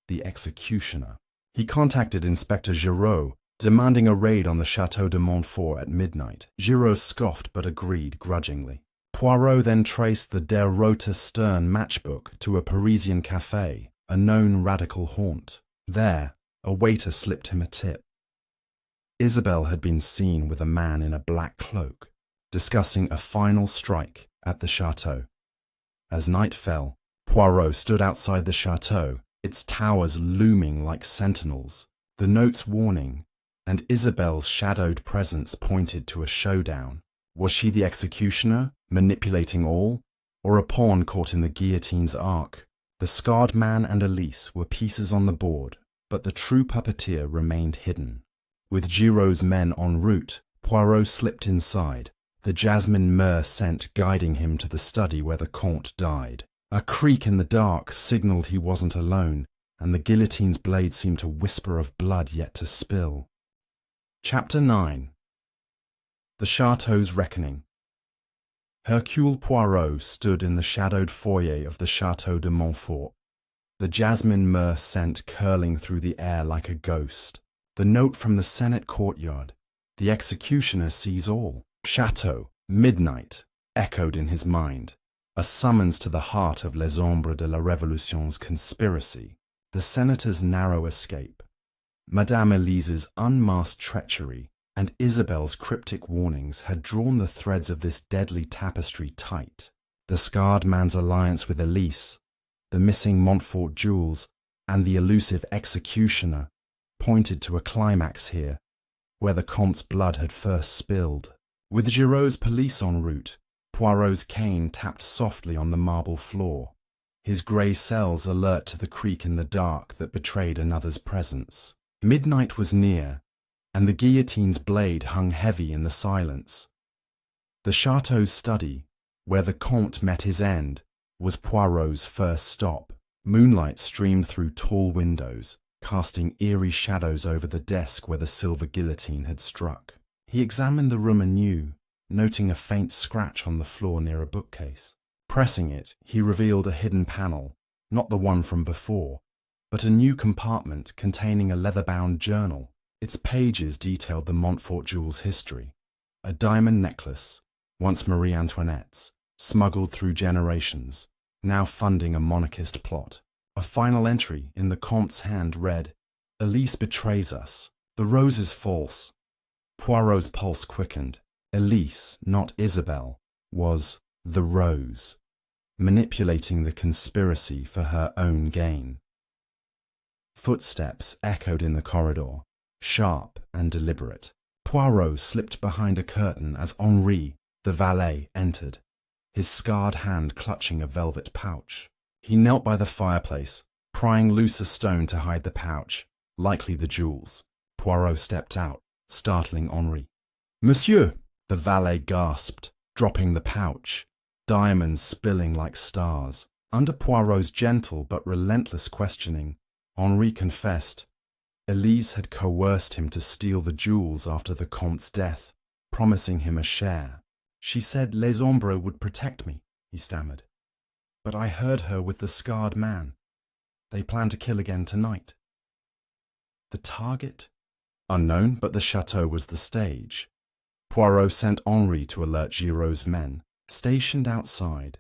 the executioner. He contacted Inspector Giraud, demanding a raid on the Château de Montfort at midnight. Giraud scoffed but agreed grudgingly. Poirot then traced the Der Rote Stern matchbook to a Parisian café, a known radical haunt. There, a waiter slipped him a tip. Isabelle had been seen with a man in a black cloak, discussing a final strike at the chateau. As night fell, Poirot stood outside the chateau, its towers looming like sentinels, the note's warning, and Isabelle's shadowed presence pointed to a showdown. Was she the executioner, manipulating all, or a pawn caught in the guillotine's arc? The scarred man and Elise were pieces on the board, but the true puppeteer remained hidden. With Giraud's men en route, Poirot slipped inside, the jasmine myrrh scent guiding him to the study where the Comte died. A creak in the dark signalled he wasn't alone, and the guillotine's blade seemed to whisper of blood yet to spill. Chapter 9. The Chateau's Reckoning. Hercule Poirot stood in the shadowed foyer of the Château de Montfort, the jasmine myrrh scent curling through the air like a ghost. The note from the Senate courtyard, "The executioner sees all." Chateau, midnight, echoed in his mind, a summons to the heart of Les Ombres de la Révolution's conspiracy, the senator's narrow escape, Madame Elise's unmasked treachery, and Isabelle's cryptic warnings had drawn the threads of this deadly tapestry tight. The scarred man's alliance with Elise, the missing Montfort jewels, and the elusive executioner pointed to a climax here, where the Comte's blood had first spilled. With Giraud's police en route, Poirot's cane tapped softly on the marble floor, his grey cells alert to the creak in the dark that betrayed another's presence. Midnight was near, and the guillotine's blade hung heavy in the silence. The Château's study, where the Comte met his end, was Poirot's first stop. Moonlight streamed through tall windows, casting eerie shadows over the desk where the silver guillotine had struck. He examined the room anew, noting a faint scratch on the floor near a bookcase. Pressing it, he revealed a hidden panel, not the one from before, but a new compartment containing a leather-bound journal. Its pages detailed the Montfort jewel's history. A diamond necklace, once Marie Antoinette's, smuggled through generations, now funding a monarchist plot. A final entry in the Comte's hand read, "Elise betrays us. The rose is false." Poirot's pulse quickened. Elise, not Isabelle, was the Rose, manipulating the conspiracy for her own gain. Footsteps echoed in the corridor, sharp and deliberate. Poirot slipped behind a curtain as Henri, the valet, entered, his scarred hand clutching a velvet pouch. He knelt by the fireplace, prying loose a stone to hide the pouch, likely the jewels. Poirot stepped out, startling Henri. "Monsieur!" The valet gasped, dropping the pouch, diamonds spilling like stars. Under Poirot's gentle but relentless questioning, Henri confessed. Elise had coerced him to steal the jewels after the Comte's death, promising him a share. She said Les Ombres would protect me, he stammered. But I heard her with the scarred man. They plan to kill again tonight. The target? Unknown, but the chateau was the stage. Poirot sent Henri to alert Giraud's men, stationed outside,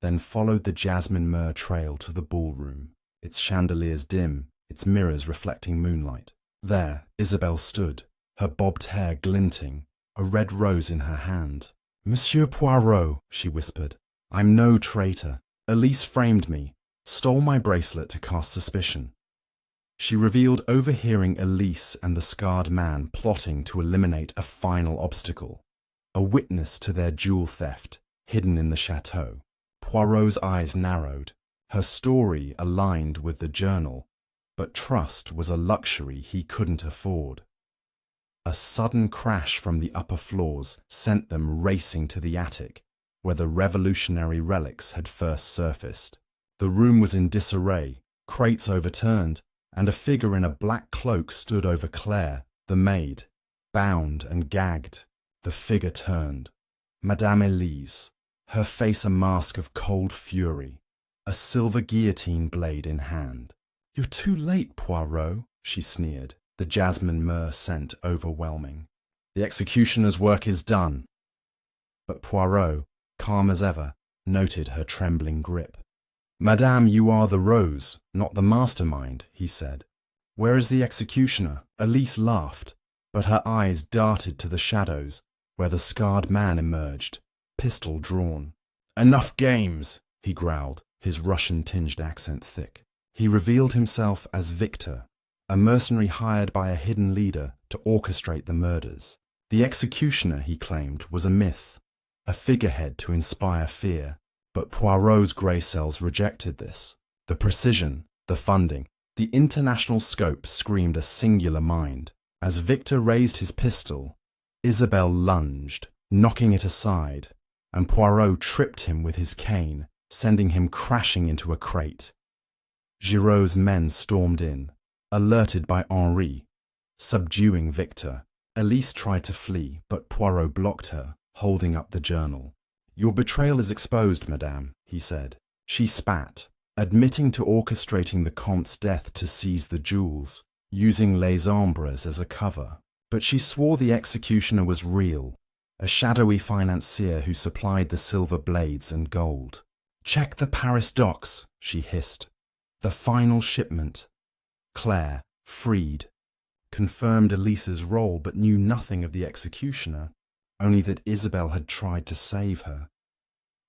then followed the jasmine myrrh trail to the ballroom, its chandeliers dim, its mirrors reflecting moonlight. There, Isabelle stood, her bobbed hair glinting, a red rose in her hand. Monsieur Poirot, she whispered, I'm no traitor. Elise framed me, stole my bracelet to cast suspicion. She revealed overhearing Elise and the scarred man plotting to eliminate a final obstacle, a witness to their jewel theft, hidden in the chateau. Poirot's eyes narrowed. Her story aligned with the journal, but trust was a luxury he couldn't afford. A sudden crash from the upper floors sent them racing to the attic, where the revolutionary relics had first surfaced. The room was in disarray, crates overturned, and a figure in a black cloak stood over Claire, the maid, bound and gagged. The figure turned. Madame Elise, her face a mask of cold fury, a silver guillotine blade in hand. You're too late, Poirot, she sneered, the jasmine myrrh scent overwhelming. The executioner's work is done. But Poirot, calm as ever, noted her trembling grip. Madame, you are the rose, not the mastermind, he said. Where is the executioner? Elise laughed, but her eyes darted to the shadows, where the scarred man emerged, pistol drawn. Enough games, he growled, his Russian-tinged accent thick. He revealed himself as Victor, a mercenary hired by a hidden leader to orchestrate the murders. The executioner, he claimed, was a myth, a figurehead to inspire fear. But Poirot's grey cells rejected this. The precision, the funding, the international scope screamed a singular mind. As Victor raised his pistol, Isabelle lunged, knocking it aside, and Poirot tripped him with his cane, sending him crashing into a crate. Giraud's men stormed in, alerted by Henri, subduing Victor. Elise tried to flee, but Poirot blocked her, holding up the journal. Your betrayal is exposed, madame, he said. She spat, admitting to orchestrating the Comte's death to seize the jewels, using Les Ombres as a cover. But she swore the executioner was real, a shadowy financier who supplied the silver blades and gold. Check the Paris docks, she hissed. The final shipment. Claire, freed, confirmed Elise's role but knew nothing of the executioner, only that Isabelle had tried to save her.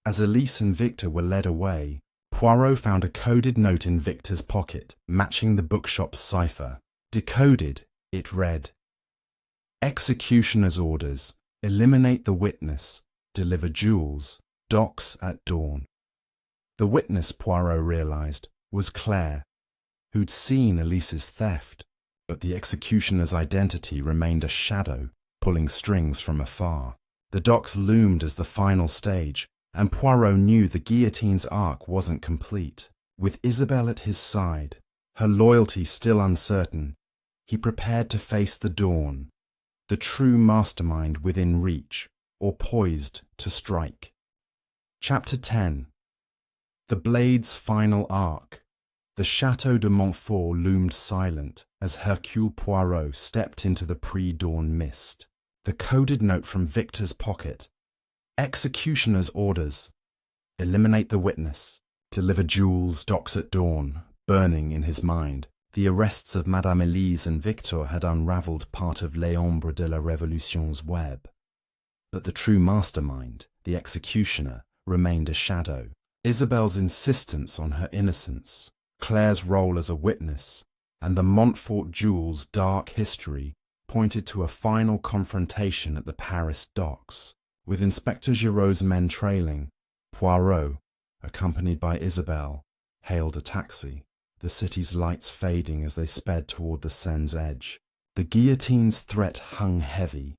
As Elise and Victor were led away, Poirot found a coded note in Victor's pocket, matching the bookshop's cipher. Decoded, it read, Executioner's orders. Eliminate the witness. Deliver jewels. Docks at dawn. The witness, Poirot realized, was Claire, who'd seen Elise's theft, but the executioner's identity remained a shadow, pulling strings from afar. The docks loomed as the final stage, and Poirot knew the guillotine's arc wasn't complete. With Isabelle at his side, her loyalty still uncertain, he prepared to face the dawn, the true mastermind within reach, or poised to strike. Chapter 10. The blade's final arc. The Château de Montfort loomed silent as Hercule Poirot stepped into the pre-dawn mist. The coded note from Victor's pocket. Executioner's orders. Eliminate the witness. Deliver jewels, docks at dawn, burning in his mind. The arrests of Madame Elise and Victor had unravelled part of Les Ombres de la Révolution's web. But the true mastermind, the executioner, remained a shadow. Isabelle's insistence on her innocence, Claire's role as a witness, and the Montfort jewels' dark history pointed to a final confrontation at the Paris docks. With Inspector Giraud's men trailing, Poirot, accompanied by Isabelle, hailed a taxi, the city's lights fading as they sped toward the Seine's edge. The guillotine's threat hung heavy,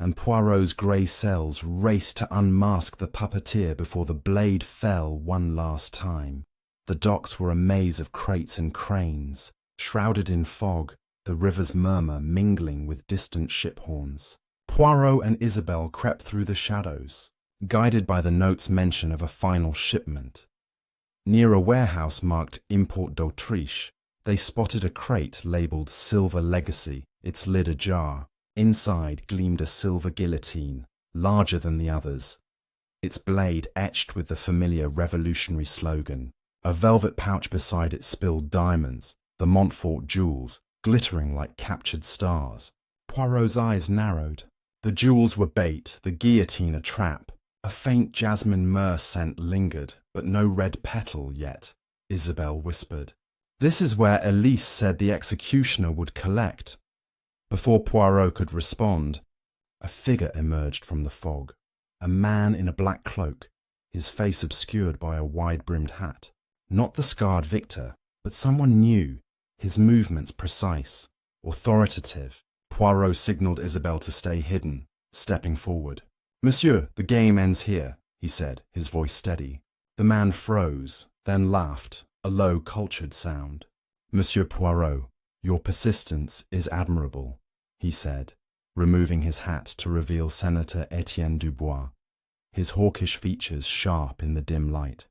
and Poirot's grey cells raced to unmask the puppeteer before the blade fell one last time. The docks were a maze of crates and cranes, shrouded in fog, the river's murmur mingling with distant ship horns. Poirot and Isabelle crept through the shadows, guided by the note's mention of a final shipment. Near a warehouse marked Import d'Autriche, they spotted a crate labelled Silver Legacy, its lid ajar. Inside gleamed a silver guillotine, larger than the others, its blade etched with the familiar revolutionary slogan. A velvet pouch beside it spilled diamonds, the Montfort jewels, glittering like captured stars. Poirot's eyes narrowed. The jewels were bait, the guillotine a trap. A faint jasmine myrrh scent lingered, but no red petal yet, Isabelle whispered. This is where Elise said the executioner would collect. Before Poirot could respond, a figure emerged from the fog. A man in a black cloak, his face obscured by a wide-brimmed hat. Not the scarred victor, but someone new, his movements precise, authoritative. Poirot signalled Isabelle to stay hidden, stepping forward. "Monsieur, the game ends here," he said, his voice steady. The man froze, then laughed, a low, cultured sound. "Monsieur Poirot, your persistence is admirable," he said, removing his hat to reveal Senator Etienne Dubois, his hawkish features sharp in the dim light.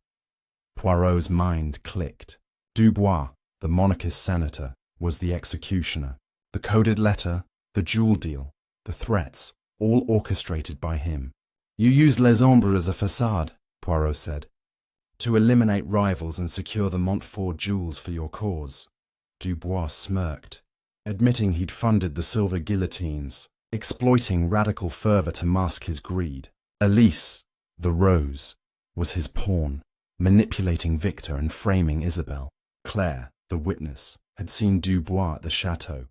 Poirot's mind clicked. Dubois, the monarchist senator, was the executioner. The coded letter, the jewel deal, the threats, all orchestrated by him. "You used Les Ombres as a facade," Poirot said, "to eliminate rivals and secure the Montfort jewels for your cause." Dubois smirked, admitting he'd funded the silver guillotines, exploiting radical fervour to mask his greed. Elise, the rose, was his pawn, manipulating Victor and framing Isabelle. Claire, the witness, had seen Dubois at the chateau,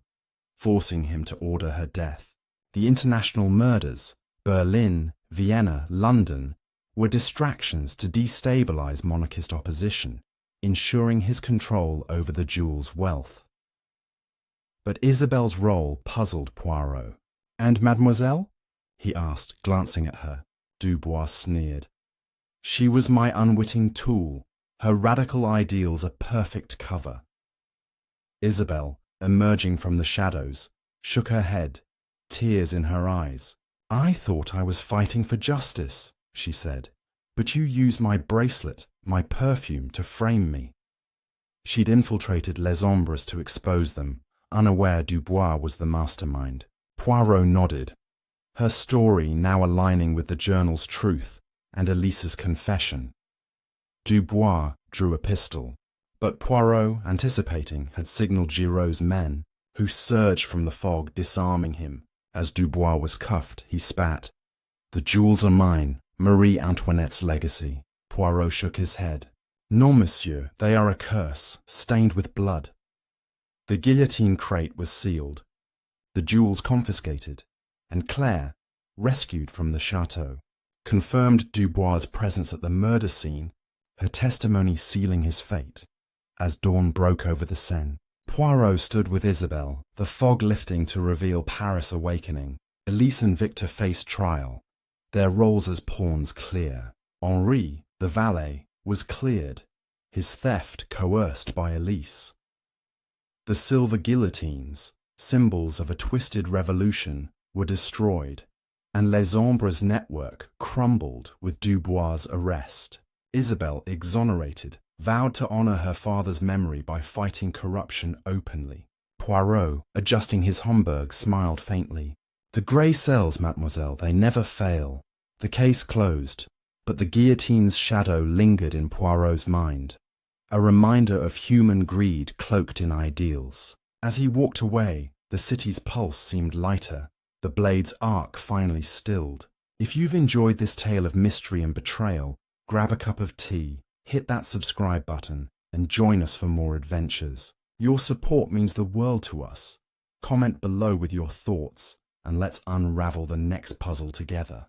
forcing him to order her death. The international murders, Berlin, Vienna, London, were distractions to destabilise monarchist opposition, ensuring his control over the jewel's wealth. But Isabelle's role puzzled Poirot. "And mademoiselle?" he asked, glancing at her. Dubois sneered. "She was my unwitting tool, her radical ideals a perfect cover." Isabelle, emerging from the shadows, shook her head, tears in her eyes. "I thought I was fighting for justice," she said, "but you used my bracelet, my perfume, to frame me." She'd infiltrated Les Ombres to expose them, unaware Dubois was the mastermind. Poirot nodded, her story now aligning with the journal's truth and Elise's confession. Dubois drew a pistol, but Poirot, anticipating, had signalled Giraud's men, who surged from the fog, disarming him. As Dubois was cuffed, he spat. "The jewels are mine, Marie Antoinette's legacy." Poirot shook his head. "Non, monsieur, they are a curse, stained with blood." The guillotine crate was sealed, the jewels confiscated, and Claire, rescued from the chateau, confirmed Dubois' presence at the murder scene, her testimony sealing his fate. As dawn broke over the Seine, Poirot stood with Isabelle, the fog lifting to reveal Paris awakening. Elise and Victor faced trial, their roles as pawns clear. Henri, the valet, was cleared, his theft coerced by Elise. The silver guillotines, symbols of a twisted revolution, were destroyed, and Les Ombres' network crumbled with Dubois' arrest. Isabelle, exonerated, vowed to honour her father's memory by fighting corruption openly. Poirot, adjusting his Homburg, smiled faintly. "The grey cells, mademoiselle, they never fail." The case closed, but the guillotine's shadow lingered in Poirot's mind, a reminder of human greed cloaked in ideals. As he walked away, the city's pulse seemed lighter, the blade's arc finally stilled. If you've enjoyed this tale of mystery and betrayal, grab a cup of tea, hit that subscribe button, and join us for more adventures. Your support means the world to us. Comment below with your thoughts, and let's unravel the next puzzle together.